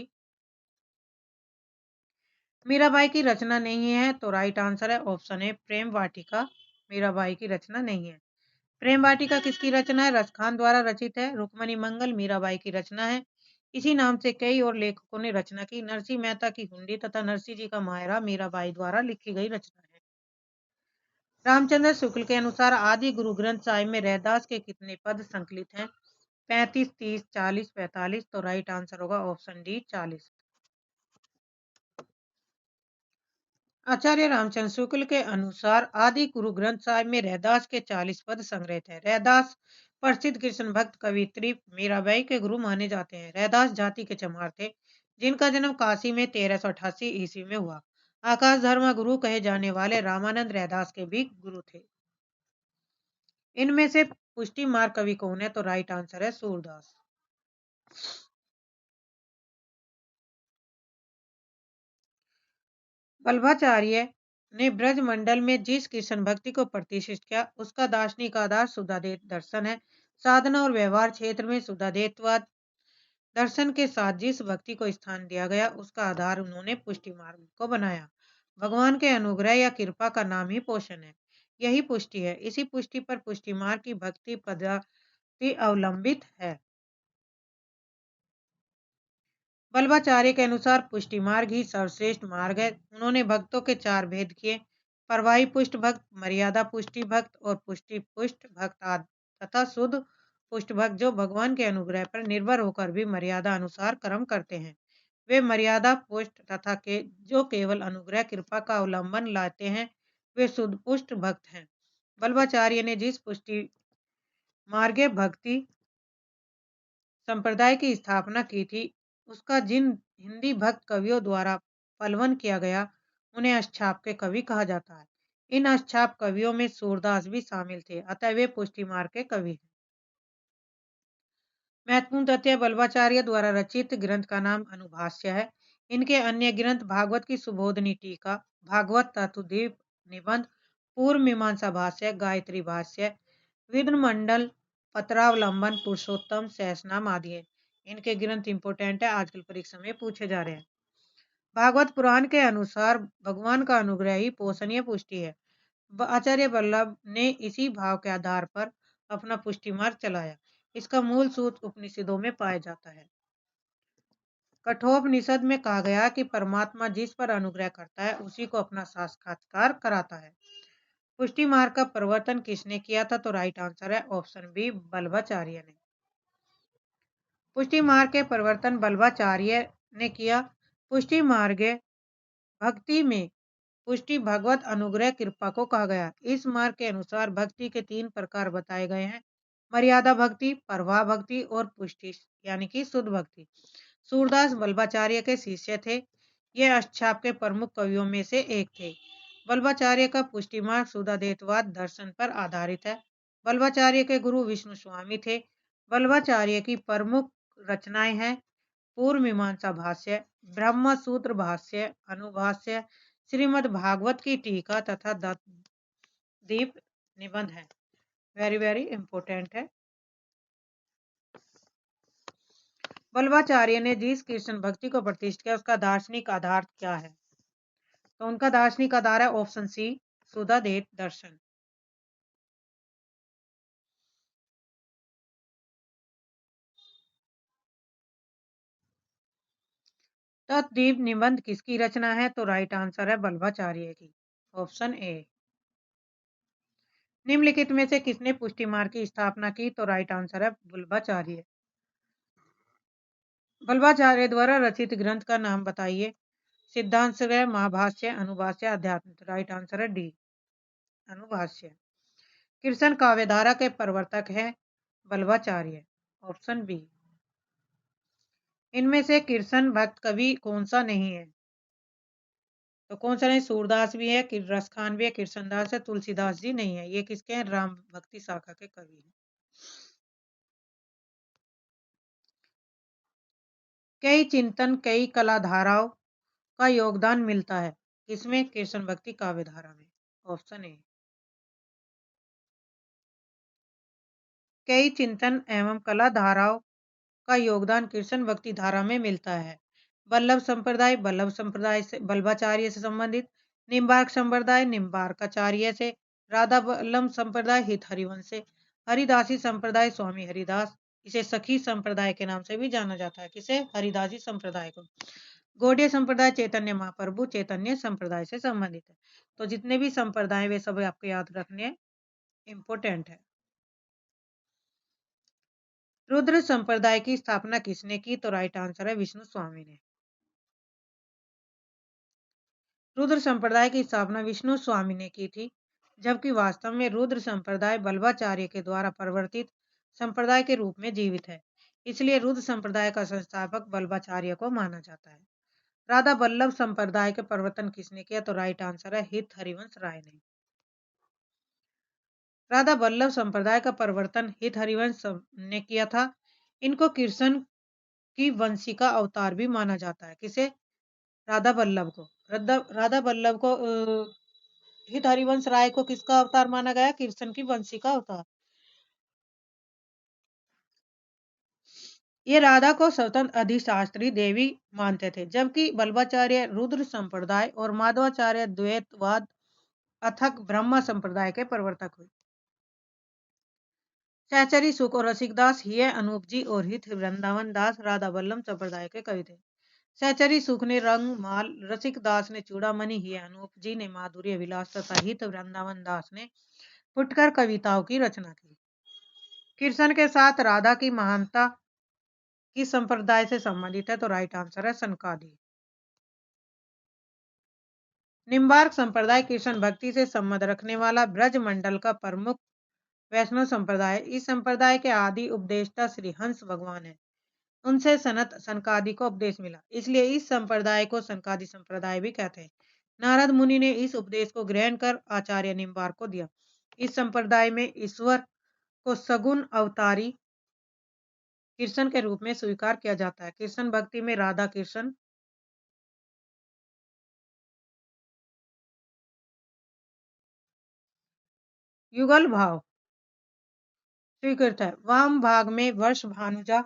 मीराबाई की रचना नहीं है, तो राइट आंसर है ऑप्शन ए प्रेम वाटिका। मीराबाई की रचना नहीं है। प्रेम वाटिका किसकी रचना है? रसखान द्वारा रचित है। रुक्मणी मंगल मीराबाई की रचना है। इसी नाम से कई और लेखकों ने रचना की। नरसिंह मेहता की हुंडी तथा नरसिंह जी का मायरा मीराबाई द्वारा लिखी गई रचना है। रामचंद्र शुक्ल के अनुसार आदि गुरु ग्रंथ साहिब में रैदास के कितने पद संकलित हैं? 35, 30, 40, 45। तो राइट आंसर होगा ऑप्शन डी 40। आचार्य रामचंद्र शुक्ल के अनुसार आदि गुरु ग्रंथ साहिब में रैदास के 40 पद संग्रहित है। रैदास प्रसिद्ध कृष्ण भक्त कवित्री मीराबाई के गुरु माने जाते हैं। रैदास जाति के चमार थे, जिनका जन्म काशी में 1388 ईस्वी में हुआ। आकाश धर्म गुरु कहे जाने वाले रामानंद रैदास के भी गुरु थे। इनमें से पुष्टि मार्ग कवि कौन है? तो राइट आंसर है सूरदास। वल्लभाचार्य ने ब्रजमंडल में जिस कृष्ण भक्ति को प्रतिष्ठित किया, उसका दार्शनिक आधार शुद्धाद्वैत दर्शन है। साधना और व्यवहार क्षेत्र में शुद्धाद्वैतवाद दर्शन के साथ जिस भक्ति को स्थान दिया गया, उसका आधार उन्होंने पुष्टि मार्ग को बनाया। भगवान के अनुग्रह या कृपा का नाम ही पोषण है। यही पुष्टि है। इसी पुष्टि पर पुष्टि मार्ग की भक्ति पद्धति अवलंबित है। वल्लभाचार्य के अनुसार पुष्टि मार्ग ही सर्वश्रेष्ठ मार्ग है। उन्होंने भक्तों के 4 भेद किए: परवाही पुष्ट भक्त, मर्यादा पुष्टि भक्त और पुष्टि पुष्ट भक्त आदि, तथा शुद्ध पुष्ट भक्त जो भगवान के अनुग्रह पर निर्भर होकर भी मर्यादा अनुसार कर्म करते हैं। वे मर्यादा पुष्ट तथा जो केवल अनुग्रह कृपा का अवलंबन लाते हैं, वे शुद्ध पुष्ट भक्त हैं। वल्लभाचार्य ने जिस पुष्टि मार्ग भक्ति संप्रदाय की स्थापना की थी, उसका जिन हिंदी भक्त कवियों द्वारा पलवन किया गया, उन्हें अष्टछाप के कवि कहा जाता है। इन अष्टछाप कवियों में सूरदास भी शामिल थे, अतः वे पुष्टि मार्ग के कवि हैं। महत्वपूर्ण तथ्य, बल्लभाचार्य द्वारा रचित ग्रंथ का नाम अनुभाष्य है। इनके अन्य ग्रंथ भागवत की सुबोधनी टीका, भागवत तत्वदीप निबंध, पूर्व मीमांसा भाष्य, गायत्री भाष्य, विद्न मंडल, पत्रावलंबन, पुरुषोत्तम सहस्रनाम आदि है। इनके ग्रंथ इंपोर्टेंट है, आजकल परीक्षा में पूछे जा रहे हैं। भागवत पुराण के अनुसार भगवान का अनुग्रह ही पोषणीय पुष्टि है। आचार्य वल्लभ ने इसी भाव के आधार पर अपना पुष्टि मार्ग चलाया। इसका मूल सूत्र उपनिषदों में पाया जाता है। कठोपनिषद में कहा गया कि परमात्मा जिस पर अनुग्रह करता है उसी को अपना साक्षात्कार कराता है। पुष्टि मार्ग का प्रवर्तन किसने किया था? तो राइट आंसर है ऑप्शन बी, वल्लभाचार्य ने। पुष्टि मार्ग के प्रवर्तन वल्लभाचार्य ने किया। पुष्टि मार्ग भक्ति में पुष्टि भगवत अनुग्रह कृपा को कहा गया। इस मार्ग के अनुसार भक्ति के 3 प्रकार बताए गए हैं, मर्यादा भक्ति, प्रवाह भक्ति और पुष्टि यानी कि शुद्ध भक्ति। सूरदास वल्लभाचार्य के शिष्य थे। ये अष्टछाप के प्रमुख कवियों में से एक थे। वल्लभाचार्य का पुष्टि मार्ग शुद्धाद्वैतवाद दर्शन पर आधारित है। वल्लभाचार्य के गुरु विष्णु स्वामी थे। वल्लभाचार्य की प्रमुख रचनाएं हैं पूर्व मीमांसा भाष्य, ब्रह्म सूत्र भाष्य, अनुभाष्य, श्रीमद् भागवत की टीका तथा दीप निबंध है। वेरी वेरी इंपोर्टेंट है। वल्लभाचार्य ने जिस कृष्ण भक्ति को प्रतिष्ठित किया उसका दार्शनिक आधार क्या है? तो उनका दार्शनिक आधार है ऑप्शन सी, शुद्धाद्वैत दर्शन। तद्दीप निबंध किसकी रचना है? तो राइट आंसर है वल्लभाचार्य की, ऑप्शन ए। निम्नलिखित में से किसने पुष्टि मार्ग की स्थापना की? तो राइट आंसर है वल्लभाचार्य। वल्लभाचार्य द्वारा रचित ग्रंथ का नाम बताइए। सिद्धांत महाभाष्य, अनुभाष्य, अध्यात्म। राइट आंसर है डी, अनुभाष्य। कृष्ण काव्यधारा के प्रवर्तक हैं वल्लभाचार्य, ऑप्शन बी। इनमें से कृष्ण भक्त कवि कौन सा नहीं है? तो कौन सा नहीं? सूरदास भी है, रसखान भी है, कृष्णदास है, तुलसीदास जी नहीं है। ये किसके हैं? राम भक्ति शाखा के कवि हैं। कई चिंतन कई कलाधाराओं का योगदान मिलता है इसमें? कृष्ण भक्ति काव्यधारा में, ऑप्शन ए। कई चिंतन एवं कला धाराओं का योगदान कृष्ण भक्ति धारा में मिलता है। वल्लभ संप्रदाय से वल्लभाचार्य से संबंधित, निम्बार्क संप्रदाय निम्बार्काचार्य से, राधा वल्लभ संप्रदाय हित हरिवंश से, हरिदासी संप्रदाय स्वामी हरिदास, इसे सखी संप्रदाय के नाम से भी जाना जाता है। किसे? हरिदासी संप्रदाय को। गौड़ीय संप्रदाय चैतन्य महाप्रभु चैतन्य संप्रदाय से संबंधित है। तो जितने भी संप्रदाय वे सब आपको याद रखने इंपोर्टेंट है। रुद्र संप्रदाय की स्थापना किसने की? तो राइट आंसर है विष्णु स्वामी ने। रुद्र संप्रदाय की स्थापना विष्णु स्वामी ने की थी, जबकि वास्तव में रुद्र संप्रदाय वल्लभाचार्य के द्वारा प्रवर्तित संप्रदाय के रूप में जीवित है। इसलिए रुद्र संप्रदाय का संस्थापक वल्लभाचार्य को माना जाता है। राधा वल्लभ संप्रदाय के प्रवर्तन किसने किया? तो राइट आंसर है हित हरिवंश राय ने। राधा वल्लभ संप्रदाय का प्रवर्तन हित हरिवंश ने किया था। इनको कृष्ण की वंशिका अवतार भी माना जाता है। किसे? राधा वल्लभ को। राधा वल्लभ को हित हरिवंश राय को किसका अवतार माना गया? कृष्ण की वंशिका अवतार। ये राधा को स्वतंत्र अधिशास्त्री देवी मानते थे, जबकि वल्लभाचार्य रुद्र संप्रदाय और माधवाचार्य द्वैतवाद अथक ब्रह्म संप्रदाय के प्रवर्तक हुए। सहचरी सुख और रसिकदास ये अनूप जी और हित वृंदावन दास राधा वल्लभ संप्रदाय के कवि थे। सहचरी सुख ने रंग माल, रसिक दास ने चूड़ामणि, ही अनूप जी ने माधुर्य विलास तथा हित वृंदावन दास ने फुटकर कविताओं की रचना की। कृष्ण के साथ राधा की महानता किस संप्रदाय से संबंधित है? तो राइट आंसर है सनकादि। निम्बार्क संप्रदाय कृष्ण भक्ति से संबंध रखने वाला ब्रज मंडल का प्रमुख वैष्णव संप्रदाय। इस संप्रदाय के आदि उपदेष्टा श्री हंस भगवान है। उनसे सनत सनकादि को उपदेश मिला, इसलिए इस संप्रदाय को सनकादि संप्रदाय भी कहते हैं। नारद मुनि ने इस उपदेश को ग्रहण कर आचार्य निम्बार को दिया। इस संप्रदाय में ईश्वर को सगुण अवतारी कृष्ण के रूप में स्वीकार किया जाता है। कृष्ण भक्ति में राधा कृष्ण युगल भाव स्वीकृत है। वाम भाग में वर्ष भानुजा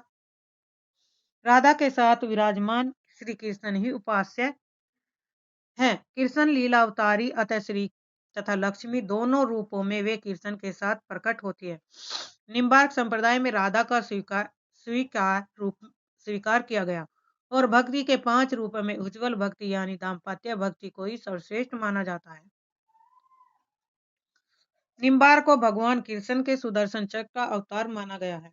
राधा के साथ विराजमान श्री कृष्ण ही उपास्य हैं। कृष्ण लीला अवतारी अतः श्री तथा लक्ष्मी दोनों रूपों में वे कृष्ण के साथ प्रकट होती है। निम्बार्क संप्रदाय में राधा का स्वीकार किया गया और भक्ति के 5 रूपों में उज्जवल भक्ति यानी दाम्पत्य भक्ति को ही सर्वश्रेष्ठ माना जाता है। निम्बार को भगवान कृष्ण के सुदर्शन चक्र का अवतार माना गया है।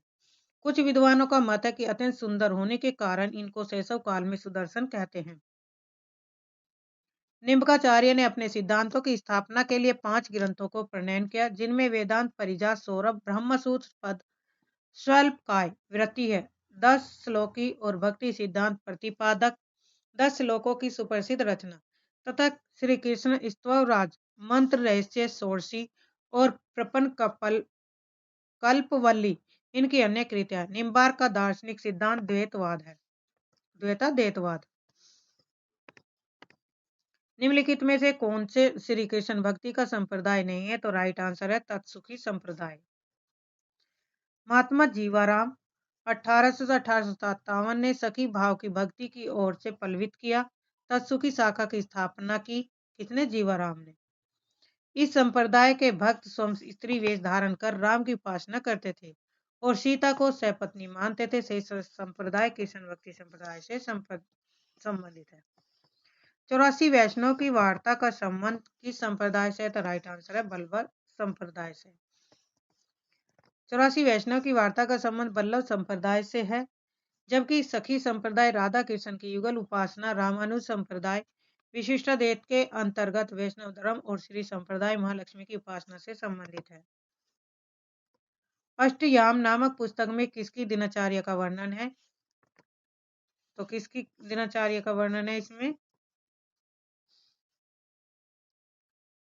कुछ विद्वानों का मत है कि अत्यंत सुंदर होने के कारण इनको शैशव काल में सुदर्शन कहते हैं। निम्बकाचार्य ने अपने सिद्धांतों की स्थापना के लिए 5 ग्रंथों को प्रणयन किया, जिनमें वेदांत परिजा सौरभ ब्रह्मसूत्र पद स्वल्पकाय वृत्ति है 10 श्लोकी और भक्ति सिद्धांत प्रतिपादक 10 श्लोकों की सुप्रसिद्ध रचना तथा श्री कृष्ण स्तवराज मंत्र रहस्य षोडशी और प्रपन्न कल्पवल्ली इनकी अन्य कृतियां। निम्बार का दार्शनिक सिद्धांत द्वैतवाद है। द्वैतवाद निम्नलिखित में से कौन से श्री कृष्ण भक्ति का संप्रदाय नहीं है? तो राइट आंसर है तत्सुखी संप्रदाय। महात्मा जीवाराम 1800 से 1857 ने सखी भाव की भक्ति की ओर से पल्वित किया। तत्सुखी शाखा की स्थापना की किसने? जीवाराम ने। इस संप्रदाय के भक्त स्वयं स्त्री वेश धारण कर राम की उपासना करते थे और सीता को सपत्नी मानते थे। से संप्रदाय कृष्ण भक्ति संप्रदाय से संबंधित है। 84 वैष्णव की वार्ता का संबंध किस संप्रदाय से? तो राइट आंसर है बल्लभ संप्रदाय से। 84 वैष्णव की वार्ता का संबंध बल्लभ संप्रदाय से है, जबकि सखी संप्रदाय राधा कृष्ण की युगल उपासना, रामानुज संप्रदाय विशिष्टाद्वैत के अंतर्गत वैष्णव धर्म और श्री संप्रदाय महालक्ष्मी की उपासना से संबंधित है। अष्टयाम नामक पुस्तक में किसकी दिनचर्या का वर्णन है? तो किसकी दिनचर्या का वर्णन है इसमें?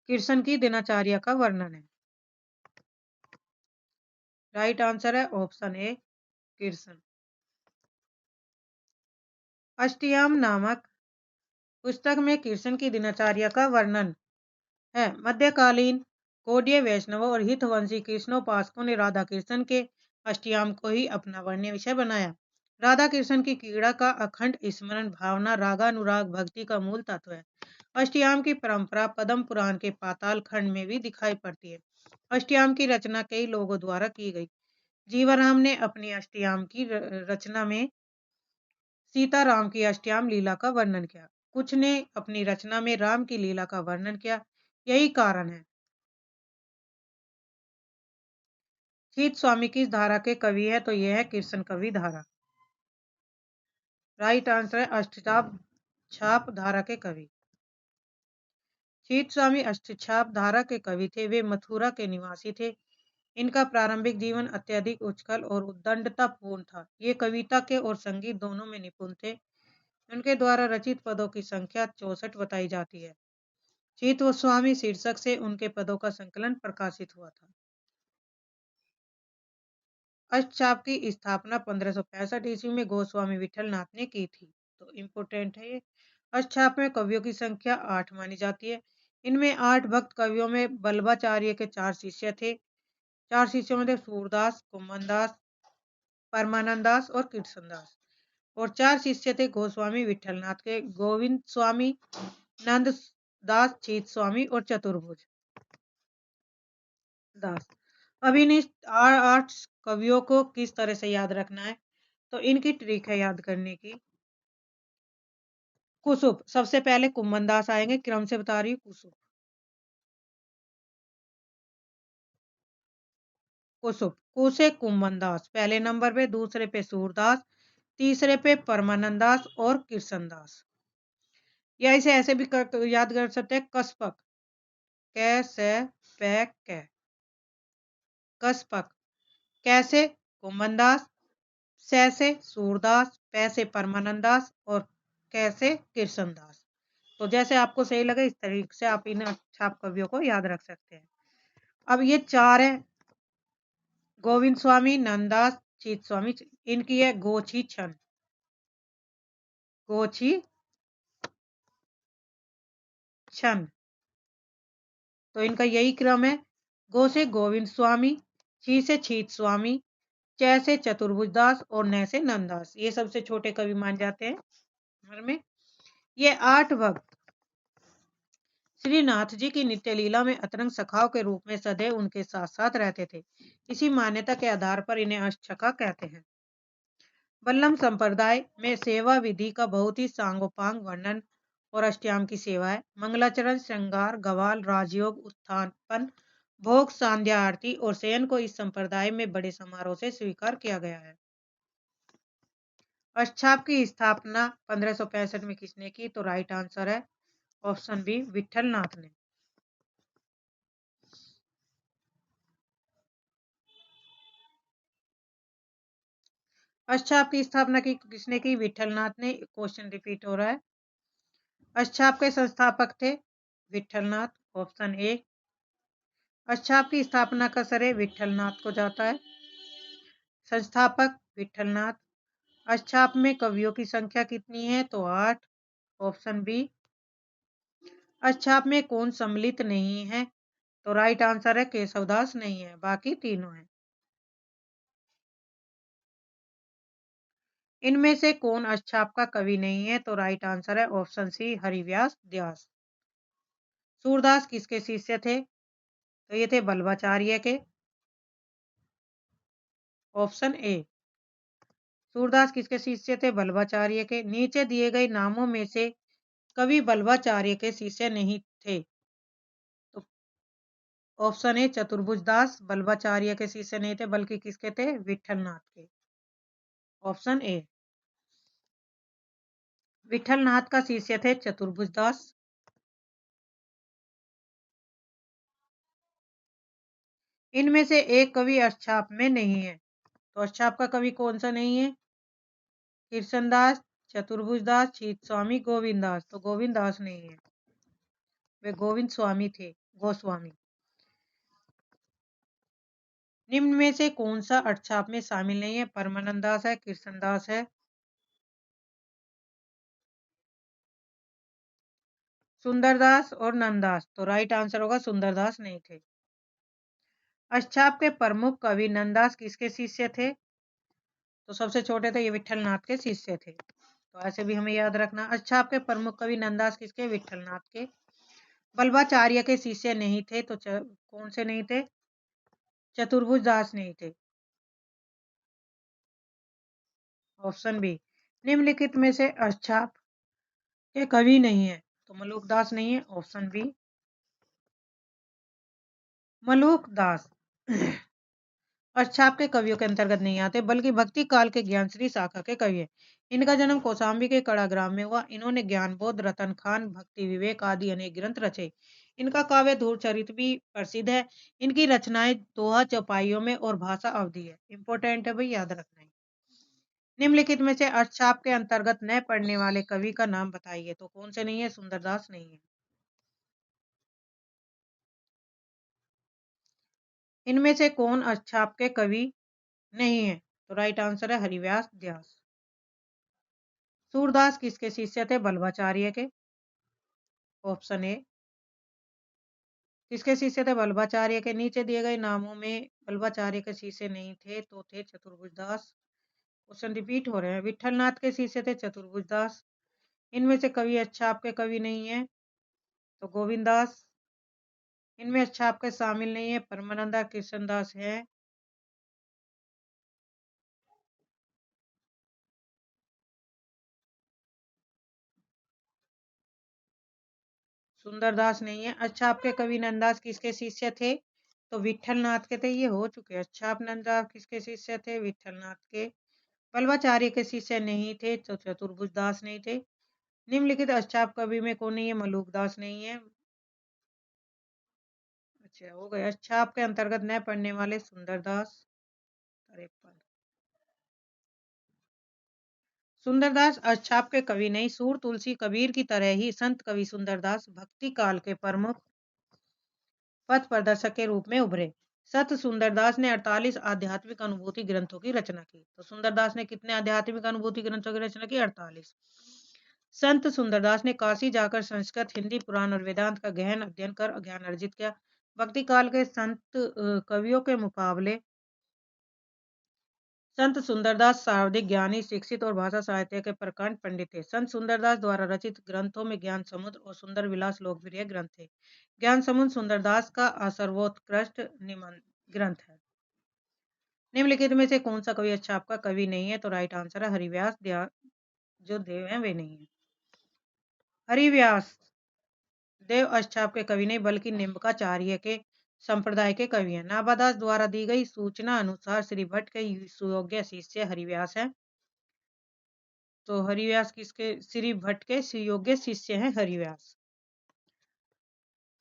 कृष्ण की दिनचर्या का वर्णन है। राइट आंसर है ऑप्शन ए कृष्ण। अष्टयाम नामक पुस्तक में कृष्ण की दिनचर्या का वर्णन है। मध्यकालीन गौड़ीय वैष्णवों और हितवंशी कृष्णोपासकों ने राधा कृष्ण के अष्टयाम को ही अपना वर्ण्य विषय बनाया। राधा कृष्ण की क्रीड़ा का अखंड स्मरण भावना रागानुराग भक्ति का मूल तत्व है। अष्टयाम की परंपरा पद्म पुराण के पाताल खंड में भी दिखाई पड़ती है। अष्टयाम की रचना कई लोगों द्वारा की गई। जीवाराम ने अपनी अष्टयाम की रचना में सीताराम की अष्टयाम लीला का वर्णन किया। कुछ ने अपनी रचना में राम की लीला का वर्णन किया। यही कारण है। शीत स्वामी किस धारा के कवि है? तो यह है कृष्ण कवि धारा। राइट आंसर है अष्टछाप छाप धारा के कवि। शीत स्वामी अष्टछाप धारा के कवि थे। वे मथुरा के निवासी थे। इनका प्रारंभिक जीवन अत्यधिक उच्छल और उद्दंडतापूर्ण था। ये कविता के और संगीत दोनों में निपुण थे। उनके द्वारा रचित पदों की संख्या 64 बताई जाती है। शीत गोस्वामी शीर्षक से उनके पदों का संकलन प्रकाशित हुआ था। अष्टछाप की स्थापना 1565 ईस्वी में गोस्वामी विठलनाथ ने की थी। तो इम्पोर्टेंट है ये। अष्टछाप में कवियों की संख्या 8 मानी जाती है। इनमें 8 भक्त कवियों में बल्लभाचार्य के 4 शिष्य थे। 4 शिष्यों में थे सूरदास, कुम्मनदास, परमानंद दास और कृष्णदास। और 4 शिष्य थे गोस्वामी विठलनाथ के, गोविंद स्वामी, नंद दास, चीत स्वामी और चतुर्भुज दास। अब इन 8 कवियों को किस तरह से याद रखना है? तो इनकी ट्रिक है याद करने की। कुसुप सबसे पहले कुम्मनदास आएंगे, क्रम से बता रही हूँ। कुसुप कुसुप कुसे कुम्मनदास पहले नंबर पे, दूसरे पे सूरदास, तीसरे पे परमानंद दास और कृष्णदास। या इसे ऐसे भी याद कर सकते हैं कस्पक कैसे कै कस्पक कैसे कुम्मनदास, सै से सूरदास, पै से परमानंद दास और कैसे कृष्णदास। तो जैसे आपको सही लगे इस तरीके से आप इन छाप कवियों को याद रख सकते हैं। अब ये 4 है, गोविंद स्वामी, नंददास, चित स्वामी। इनकी है गोछी छन, गोछी छन। तो इनका यही क्रम है, गो से गोविंद स्वामी, ची से छीत स्वामी, च से चतुर्भुज दास और न से नंददास। ये सबसे छोटे कवि मान जाते हैं उम्र में। ये 8 भक्त श्री नाथ जी की नित्य लीला में अतरंग सखाओं के रूप में सदैव उनके साथ साथ रहते थे। इसी मान्यता के आधार पर इन्हें अष्टसखा कहते हैं। बल्लम संप्रदाय में सेवा विधि का बहुत ही सांगोपांग वर्णन और अष्टयाम की सेवा है। मंगलाचरण, श्रृंगार, गवाल, राजयोग, उत्थापन, भोग, सांध्या आरती और शयन को इस संप्रदाय में बड़े समारोह से स्वीकार किया गया है। अष्टछाप की स्थापना 1565 में किसने की? तो राइट आंसर है ऑप्शन बी, विठल नाथ ने। अष्टछाप की स्थापना की किसने की? विठल नाथ ने। क्वेश्चन रिपीट हो रहा है। अष्टछाप के संस्थापक थे विठल नाथ, ऑप्शन ए। अष्टछाप की स्थापना का श्रेय विठल नाथ को जाता है। संस्थापक विठल नाथ। अष्टछाप में कवियों की संख्या कितनी है? तो 8, ऑप्शन बी। अष्टछाप में कौन सम्मिलित नहीं है? तो राइट आंसर है केशवदास नहीं है, बाकी तीनों हैं। इनमें से कौन अष्टछाप का कवि नहीं है? तो राइट आंसर है ऑप्शन सी, हरिव्यास व्यास। सूरदास किसके शिष्य थे? तो ये थे बल्लभाचार्य के, ऑप्शन ए। सूरदास किसके शिष्य थे? बल्लभाचार्य के। नीचे दिए गए नामों में से कवि बल्लभाचार्य के शिष्य नहीं थे। तो ऑप्शन ए चतुर्भुज दास बल्लभाचार्य के शिष्य नहीं थे, बल्कि किसके थे? विठलनाथ के, ऑप्शन ए। विठलनाथ का शिष्य थे चतुर्भुज दास। इनमें से एक कवि अष्टछाप में नहीं है। तो अष्टछाप का कवि कौन सा नहीं है? कृष्णदास, चतुर्भुज दास, चित स्वामी, गोविंद दास। तो गोविंद दास नहीं है, वे गोविंद स्वामी थे, गोस्वामी। निम्न में से कौन सा अष्टछाप में शामिल नहीं है? परमानंद दास है, कृष्णदास है, सुंदरदास और नंददास। तो राइट आंसर होगा सुंदरदास नहीं थे। अष्टछाप के प्रमुख कवि नंददास किसके शिष्य थे? तो सबसे छोटे थे, ये विठलनाथ के शिष्य थे। तो ऐसे भी हमें याद रखना। अष्टछाप के प्रमुख कवि नंददास किसके? विठलनाथ के। बल्लभाचार्य के शिष्य नहीं थे, तो कौन से नहीं थे? चतुर्भुज दास नहीं थे, ऑप्शन बी। निम्नलिखित में से अष्टछाप के कवि नहीं है, तो मलूक दास नहीं है, ऑप्शन बी। मलूक दास अष्टछाप के कवियों के अंतर्गत नहीं आते, बल्कि भक्ति काल के ज्ञानश्री शाखा के कवि हैं। इनका जन्म कौशाम्बी के कड़ाग्राम में हुआ। इन्होंने ज्ञानबोध, रतन खान, भक्ति विवेक आदि अनेक ग्रंथ रचे। इनका काव्य धूर चरित भी प्रसिद्ध है। इनकी रचनाएं दोहा, चौपाइयों में और भाषा अवधि है। इंपॉर्टेंट है भाई, याद रखना है। निम्नलिखित में से अष्टछाप के अंतर्गत न पढ़ने वाले कवि का नाम बताइए। तो कौन से नहीं है? सुंदरदास नहीं है। इनमें से कौन अष्टछाप के कवि नहीं है? तो राइट आंसर है हरिव्यास व्यास। सूरदास किसके शिष्य थे? बल्लभाचार्य के, ऑप्शन ए। किसके शिष्य थे? बल्लभाचार्य के। नीचे दिए गए नामों में बल्लभाचार्य के शिष्य नहीं थे, तो थे चतुर्भुज दास। क्वेश्चन रिपीट हो रहे हैं। विठलनाथ के शिष्य थे चतुर्भुज दास। इनमें से कवि अष्टछाप के कवि नहीं है, तो गोविंद दास। इनमें अष्टछाप के शामिल नहीं है, परमानंदा, कृष्णदास है। सुंदरदास नहीं है। अष्टछाप के कवि नंददास किसके शिष्य थे? तो विठलनाथ के थे। ये हो चुके। अष्टछाप नंददास किसके शिष्य थे? विठलनाथ के। बल्लभाचार्य के शिष्य नहीं थे, तो चतुर्भुज दास नहीं थे। निम्नलिखित अष्टछाप कवि में कौन नहीं है? मलूक दास नहीं है। अच्छा, हो गए। अष्टछाप के अंतर्गत न पढ़ने वाले सुंदरदास, 53। सुंदरदास अछाप के कवि नहीं, सूर तुलसी कबीर की तरह ही संत कवि सुंदरदास भक्ति काल के प्रमुख पथ प्रदर्शक के रूप में उभरे। सत सुंदरदास ने 48 आध्यात्मिक अनुभूति ग्रंथों की रचना की। तो सुंदरदास ने कितने आध्यात्मिक अनुभूति ग्रंथों की रचना की? 48। संत सुंदरदास ने काशी जाकर संस्कृत, हिंदी, पुराण और वेदांत का गहन अध्ययन कर ज्ञान अर्जित किया। भक्ति काल के संत कवियों के मुकाबले संत सुंदरदास सर्वाधिक ज्ञानी, शिक्षित और भाषा साहित्य के प्रकांड पंडित थे। संत सुंदरदास द्वारा रचित ग्रंथों में ज्ञान समुद्र और सुंदर विलास लोकप्रिय ग्रंथ थे। ज्ञान समुद्र सुंदरदास का सर्वोत्कृष्ट निबंध ग्रंथ है। निम्नलिखित में से कौन सा कवि अच्छा आपका कवि नहीं है? तो राइट आंसर है हरिव्यास। जो देव हैं वे नहीं है। हरिव्यास देव अष्टाप के कवि नहीं बल्कि निम्बकाचार्य के संप्रदाय के कवि हैं। नाभादास द्वारा दी गई सूचना अनुसार श्री भट्ट के सुयोग्य शिष्य हरिव्यास हैं। तो हरिव्यास किसके? श्री भट्ट के सुयोग्य शिष्य हैं हरिव्यास।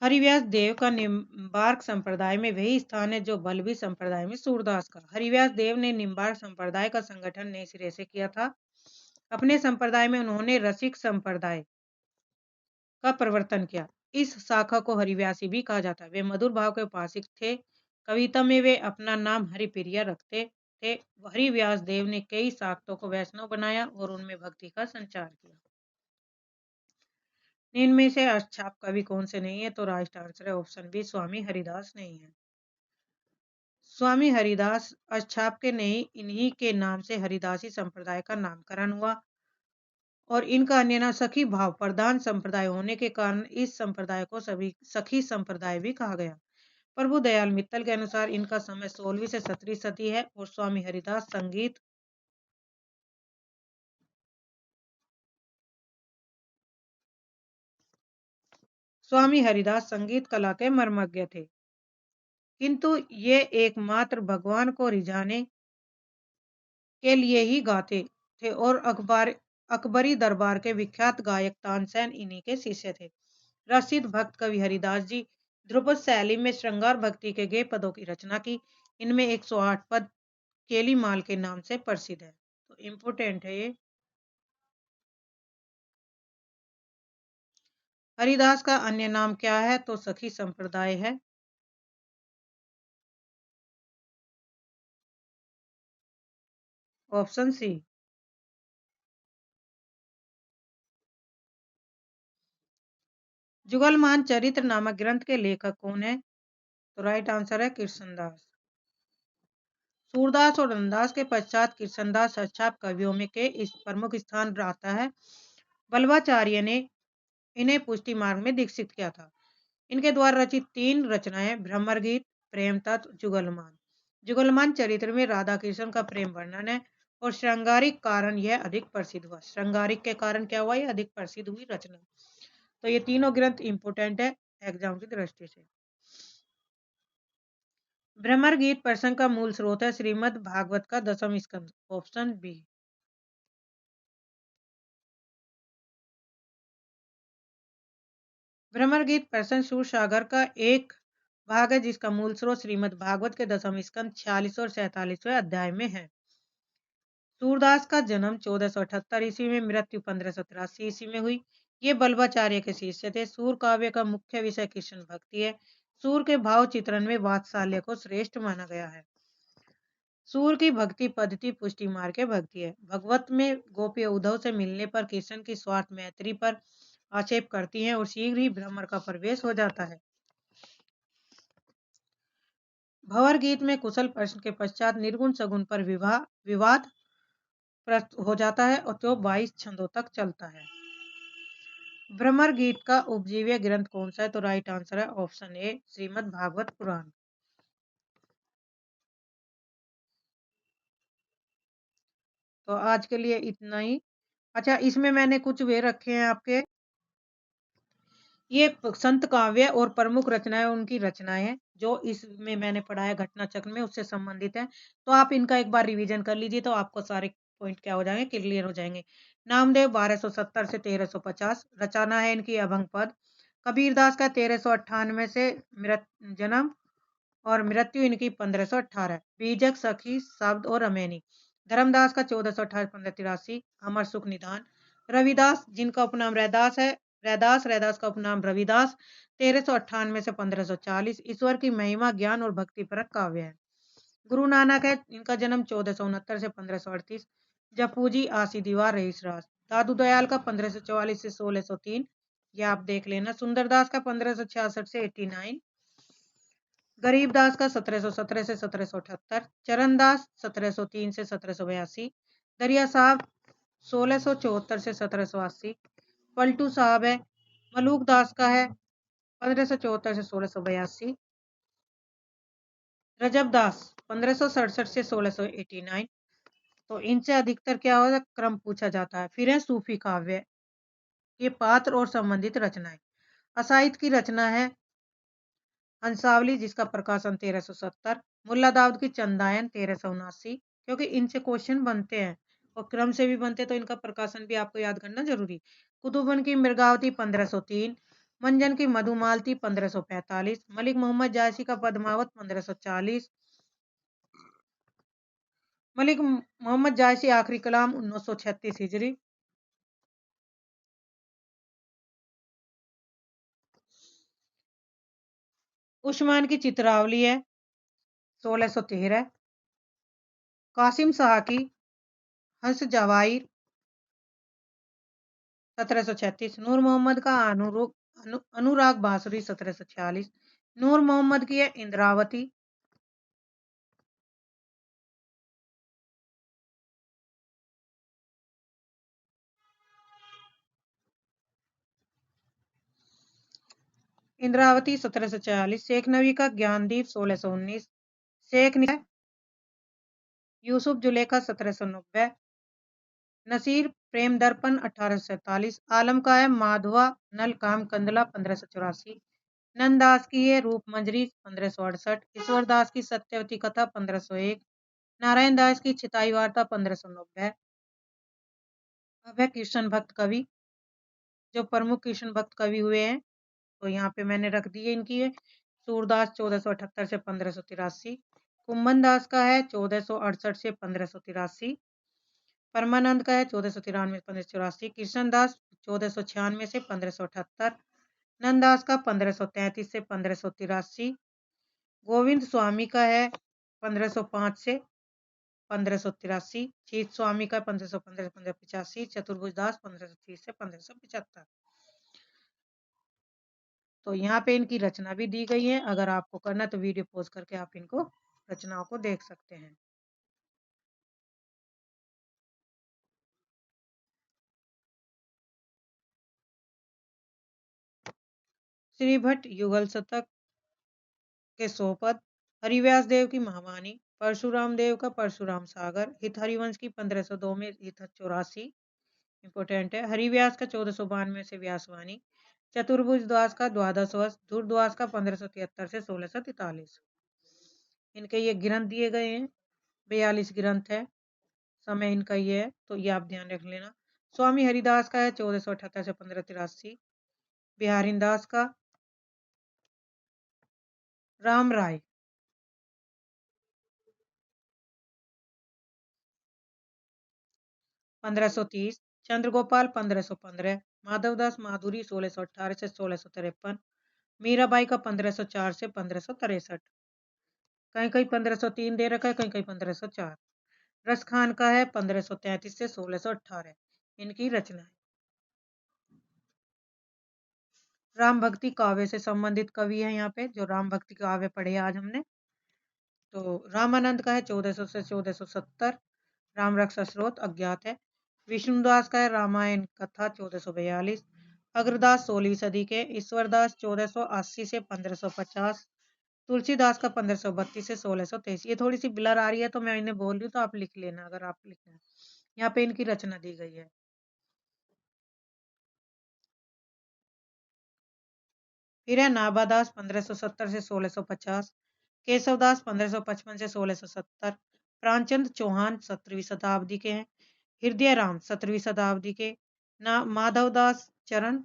हरिव्यास देव का निम्बार्क संप्रदाय में वही स्थान है जो बल्लभी संप्रदाय में सूरदास का। हरिव्यास देव ने निम्बार्क संप्रदाय का संगठन नए सिरे से किया था। अपने संप्रदाय में उन्होंने रसिक संप्रदाय का प्रवर्तन किया। इस शाखा को हरिव्यासी भी कहा जाता है। वे मधुर भाव के उपासक थे। कविता में वे अपना नाम हरिप्रिया रखते थे। हरिव्यास देव ने कई शाक्तों को वैष्णव बनाया और उनमें भक्ति का संचार किया। इनमें से अष्टाप कवि कौन से नहीं है? तो राइट आंसर है ऑप्शन बी, स्वामी हरिदास नहीं है। स्वामी हरिदास अष्टाप के नहीं, इन्हीं के नाम से हरिदासी संप्रदाय का नामकरण हुआ और इनका अन्य नाम सखी भाव प्रधान संप्रदाय होने के कारण इस संप्रदाय को सभी सखी संप्रदाय भी कहा गया। प्रभु दयाल मित्तल के अनुसार इनका समय 16वीं से 17वीं सदी है और स्वामी हरिदास संगीत कला के मर्मज्ञ थे, किंतु ये एकमात्र भगवान को रिझाने के लिए ही गाते थे और अकबरी दरबार के विख्यात गायक तानसेन इन्हीं के शिष्य थे। प्रसिद्ध भक्त कवि हरिदास जी ध्रुपद शैली में श्रृंगार भक्ति के गे पदों की रचना की। इनमें 108 पद केली माल के नाम से प्रसिद्ध है। तो इम्पोर्टेंट है ये। हरिदास का अन्य नाम क्या है? तो सखी संप्रदाय है। Option C. जुगलमान चरित्र नामक ग्रंथ के लेखक कौन है? तो राइट आंसर है कृष्णदास। सूरदास और रमदास के पश्चात कृष्णदास अष्टाप कवियों में के इस प्रमुख स्थान रहता है। बल्लभाचार्य ने इन्हें पुष्टि मार्ग में दीक्षित किया था। इनके द्वारा रचित 3 रचनाएं भ्रमर गीत, प्रेम तत्व, जुगलमान। जुगलमान चरित्र में राधा कृष्ण का प्रेम वर्णन है और श्रृंगारिक कारण यह अधिक प्रसिद्ध हुआ। श्रृंगारिक के कारण क्या हुआ? यह अधिक प्रसिद्ध हुई रचना। तो ये तीनों ग्रंथ इंपोर्टेंट है एग्जाम की दृष्टि से। भ्रमर गीत प्रसंग का मूल स्रोत है श्रीमद् भागवत का 10वां स्कंद। Option B. भ्रमर गीत प्रसंग सूरसागर का एक भाग है जिसका मूल स्रोत श्रीमद् भागवत के 10वां स्कंद 46 और 47वें अध्याय में है। सूरदास का जन्म 1478 ईस्वी में, मृत्यु 1583 ईस्वी में हुई। ये बल्लभाचार्य के शिष्य थे। सूर काव्य का मुख्य विषय कृष्ण भक्ति है। सूर के भाव चित्रण में वात्सल्य को श्रेष्ठ माना गया है। सूर की भक्ति पद्धति पुष्टि मार्ग के भक्ति है। भगवत में गोपी उद्धव से मिलने पर कृष्ण की स्वार्थ मैत्री पर आक्षेप करती हैं और शीघ्र ही भ्रमर का प्रवेश हो जाता है। भंवर गीत में कुशल प्रश्न के पश्चात निर्गुण सगुण पर विवाद हो जाता है और तो 22 छंदों तक चलता है। भ्रमर गीत का उपजीव्य ग्रंथ कौन सा है? तो राइट आंसर है ऑप्शन ए, श्रीमद् भागवत पुराण। तो आज के लिए इतना ही। अच्छा, इसमें मैंने कुछ वे रखे हैं आपके, ये संत काव्य और प्रमुख रचनाएं उनकी रचनाएं हैं जो इसमें मैंने पढ़ाया घटना चक्र में उससे संबंधित है। तो आप इनका एक बार रिवीजन कर लीजिए तो आपको सारे पॉइंट क्या हो जाएंगे, क्लियर हो जाएंगे। नामदेव 1270 से 1350 रचना है इनकी अभंग पद। कबीरदास का 1398 से जन्म और मृत्यु इनकी 1518। बीजक, सखी, शब्द और अमेनी धर्मदास का 1428-1583, अमर सुख निदान। रविदास जिनका उपनाम रैदास है, रैदास का उपनाम रविदास, 1398 से 1540, ईश्वर की महिमा ज्ञान और भक्ति परक काव्य है। गुरु नानक है, इनका जन्म 1469 से 1538, जपूजी आसी दीवार रईस रास। दादू दयाल का 1544 से 1603, ये आप देख लेना। सुंदरदास का 1566 से 89, गरीबदास का 1717 से 1778, चरणदास 1703 से 1782, दरिया साहब 1674 से 1780, पलटू साहब है, मलूक दास का है 1574 से 1682, रजब दास 1567 से 1689। तो इनसे अधिकतर क्या होगा, क्रम पूछा जाता है। फिर है सूफी काव्य, ये पात्र और संबंधित रचनाएं। असाहित की रचना है हंसावली, जिसका प्रकाशन 1370, मुल्ला दाऊद की चंदायन 1379, क्योंकि इनसे क्वेश्चन बनते हैं और क्रम से भी बनते, तो इनका प्रकाशन भी आपको याद करना जरूरी। कुतुबन की मृगावती 1503, मंजन की मधुमालती 1545, मलिक मोहम्मद जायसी का पद्मावत 1540, मलिक मोहम्मद जायसी आखिरी कलाम 1936 हिजरी। उस्मान की चित्रावली है 1613, कासिम शाह की हंस जवाहिर 1736, नूर मोहम्मद का अनुराग बांसुरी 1746, नूर मोहम्मद की है इंद्रावती। इंद्रावती 1740, शेख नबी का ज्ञानदीप 1619, शेख यूसुफ जुलेखा 1790, नसीर प्रेम दर्पण 1847, आलम का है माधवा नल काम कंदला 1584, नंददास की है रूप मंजरी 1568, ईश्वरदास की सत्यवती कथा 1501, नारायण दास की चिताई वार्ता 1590। अब है कृष्ण भक्त कवि, जो प्रमुख कृष्ण भक्त कवि हुए हैं, तो यहाँ पे मैंने रख दी है इनकी है। सूरदास 1478 से 1583, कुंभन दास का है 1468 से 1583, परमानंद का है 1493 1584, कृष्णदास 1496 से 1578, नंददास का 1533 से 1583, गोविंद स्वामी का है 1505 से 1583, जीत स्वामी का 1515 से 1585, चतुर्भुज दास 1530 से 1575। तो यहाँ पे इनकी रचना भी दी गई है, अगर आपको करना तो वीडियो पॉज करके आप इनको रचनाओं को देख सकते हैं। श्री भट्ट युगल शतक के 100 पद, हरिव्यास देव की महावाणी, परशुराम देव का परशुराम सागर, हित हरिवंश की 1502 में हित 84 इंपोर्टेंट है, हरिव्यास का 1492 से व्यासवाणी, चतुर्भुज दास का द्वादश वर्ष, दूरदास का 1573 से 1643। इनके ये ग्रंथ दिए गए हैं, 42 ग्रंथ है, समय इनका ये है, तो ये आप ध्यान रख लेना। स्वामी हरिदास का है 1478 से 1583, बिहारी दास का, राम राय 1530, चंद्रगोपाल 1515, माधवदास माधुरी 1618 से 1653, मीराबाई का 1504 से 1563, कहीं कहीं 1503 दे रखा है, कहीं कहीं 1504। रस खान का है 1533 से 1618, इनकी रचना है। राम भक्ति काव्य से संबंधित कवि है यहाँ पे, जो राम भक्ति काव्य पढ़े आज हमने। तो रामानंद का है 1400 से 1470, राम रक्षा स्रोत अज्ञात है। विष्णुदास का है रामायण कथा 1442, अग्रदास 16वीं सदी के, ईश्वरदास 1480 से 1550, तुलसीदास का 1532 से 1623। ये थोड़ी सी ब्लर आ रही है, तो मैं इन्हें बोल रही हूँ, तो आप लिख लेना अगर आप लिखना है। यहाँ पे इनकी रचना दी गई है। फिर है नाभादास 1570 से 1650, केशवदास 1555 से 1670, प्राणचंद चौहान 17वीं शताब्दी के हैं, हृदय राम 17वीं शताब्दी के, ना माधवदास चरण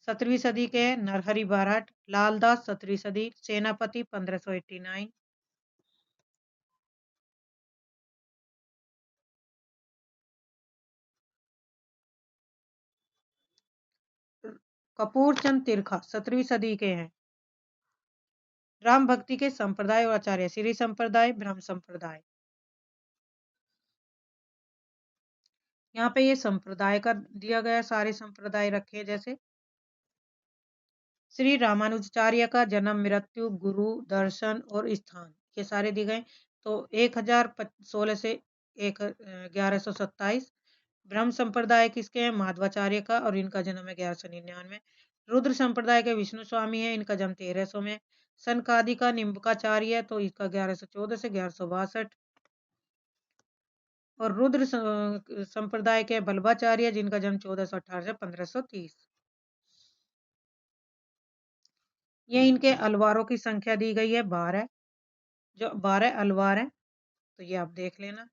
17वीं सदी के, नरहरि बारहट, लालदास 17वीं सदी, सेनापति 1589, कपूर चंद तिरखा 17वीं सदी के हैं। राम भक्ति के संप्रदाय और आचार्य श्री संप्रदाय, ब्रह्म संप्रदाय। यहाँ पे ये संप्रदाय का दिया गया, सारे संप्रदाय रखे जैसे श्री रामानुजाचार्य का जन्म, मृत्यु, गुरु, दर्शन और स्थान ये सारे दिए गए। तो 1016 से 1127। ब्रह्म संप्रदाय किसके हैं? माधवाचार्य का, और इनका जन्म है 1199। रुद्र संप्रदाय के विष्णु स्वामी है, इनका जन्म 1300 में। सनकादि का निम्बकाचार्य है, तो इसका 1114 से 1162। और रुद्र संप्रदाय के बल्लभाचार्य जिनका जन्म 1418 से 1530। ये इनके अलवारों की संख्या दी गई है 12, जो 12 अलवार हैं, तो ये आप देख लेना।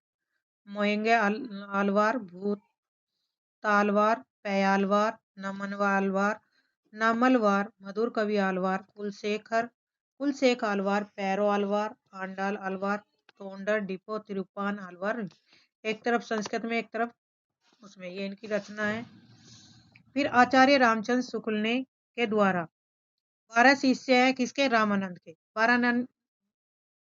मोयंगे अलवार, भूत तालवार, पयालवार, नमनवालवार, नामलवार, मधुर कवि आलवार, कुलशेख आलवार, पैरो आलवार, आंडाल आलवार, तोंडर, डिपो, तिरुपान आलवार। एक तरफ संस्कृत में, एक तरफ उसमें, ये इनकी रचना है। फिर आचार्य रामचंद्र शुक्ल ने के द्वारा 12 शिष्य है किसके? रामानंद के।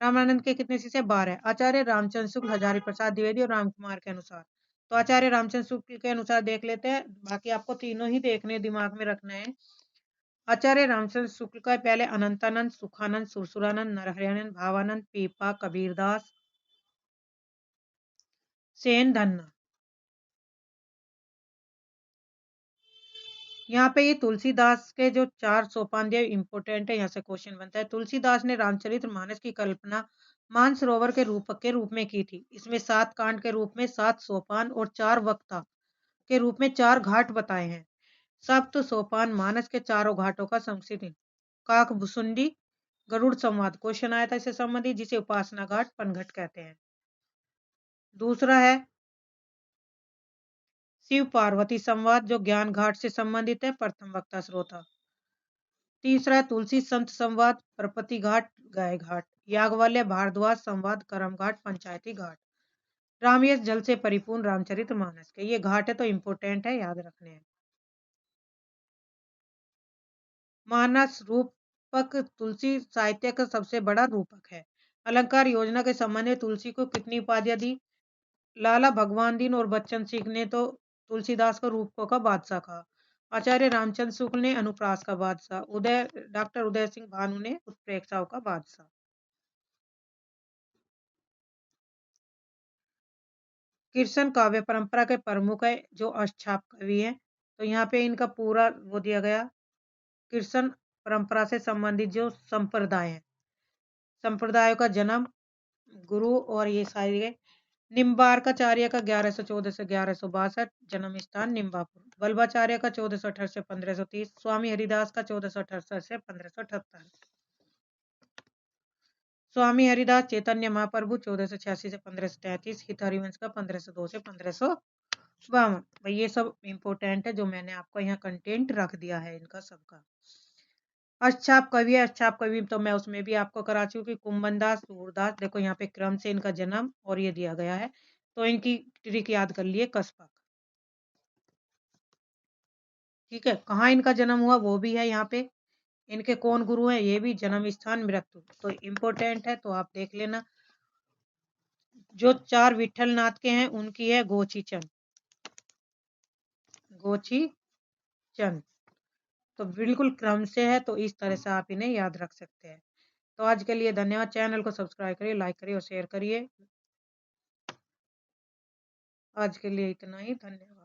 रामानंद के कितने शिष्य? 12। आचार्य रामचंद्र शुक्ल, हजारी प्रसाद द्विवेदी और रामकुमार के अनुसार। तो आचार्य रामचंद्र शुक्ल के अनुसार देख लेते हैं, बाकी आपको तीनों ही देखने, दिमाग में रखना है। आचार्य रामचंद्र शुक्ल का पहले अनंतानंद, सुखानंद, सुरसुरानंद, नरहरियानंद, भावानंद, पीपा, कबीरदास, सेन, धन्ना। यहाँ पे ये तुलसीदास के जो 4 सोपान दिए इंपॉर्टेंट है, यहाँ से क्वेश्चन बनता है। तुलसीदास ने रामचरित मानस की कल्पना मानसरोवर के रूप में की थी। इसमें 7 कांड के रूप में 7 सोपान और 4 वक्ता के रूप में 4 घाट बताए हैं। सप्त सोपान मानस के चारों घाटों का संक्षिप्त। काकभुसुंडी गरुड़ संवाद क्वेश्चन आया था इससे संबंधित, जिसे उपासना घाट, पनघट कहते हैं। दूसरा है शिव पार्वती संवाद, जो ज्ञान घाट से संबंधित है, प्रथम वक्ता श्रोता। तीसरा है तुलसी संत संवाद, प्रपति घाट, गाय घाट। याज्ञवल्क्य भारद्वाज संवाद, कर्म घाट, पंचायती घाट। रामयश जल से परिपूर्ण रामचरित मानस के ये घाट है, तो इंपोर्टेंट है, याद रखने हैं। मानस रूपक तुलसी साहित्य का सबसे बड़ा रूपक है। अलंकार योजना के संबंध में तुलसी को कितनी उपाधियां दी? लाला भगवान दीन और बच्चन सिंह ने तो तुलसीदास को रूपकों का बादशाह कहा। आचार्य रामचंद्र शुक्ल ने अनुप्रास का बादशाह, डॉक्टर उदय सिंह भानु ने उत्प्रेक्षाओं का बादशाह। कृष्ण काव्य परंपरा के प्रमुख है, जो अष्टछाप कवि है। तो यहाँ पे इनका पूरा वो दिया गया, कृष्ण परंपरा से संबंधित जो संप्रदाय है, संप्रदायों का जन्म, गुरु और ये सारे। निम्बार्काचार्य का 1114 से 1162, जन्म स्थान निम्बापुर। वल्लभाचार्य का 1468 से 1530। स्वामी हरिदास का 1468 से 1578। स्वामी हरिदास चैतन्य महाप्रभु 1486 से 1533। हित हरिवंश का 1502 से 1552। भाई ये सब इंपोर्टेंट है, जो मैंने आपको यहाँ कंटेंट रख दिया है इनका सबका। अष्टछाप कवि है, अष्टछाप कवि तो मैं उसमें भी आपको करा चुकी। कुंभनदास, सूरदास, देखो यहाँ पे क्रम से इनका जन्म और ये दिया गया है, तो इनकी ट्रिक याद कर लिए। कस्बा, ठीक है, कहाँ इनका जन्म हुआ वो भी है यहाँ पे। इनके कौन गुरु हैं, ये भी, जन्म स्थान, मृत्यु, तो इम्पोर्टेंट है, तो आप देख लेना। जो 4 विठल नाथ के हैं उनकी है गोची चंद, गोची चंद, तो बिल्कुल क्रम से है, तो इस तरह से आप इन्हें याद रख सकते हैं। तो आज के लिए धन्यवाद। चैनल को सब्सक्राइब करिए, लाइक करिए और शेयर करिए। आज के लिए इतना ही, धन्यवाद।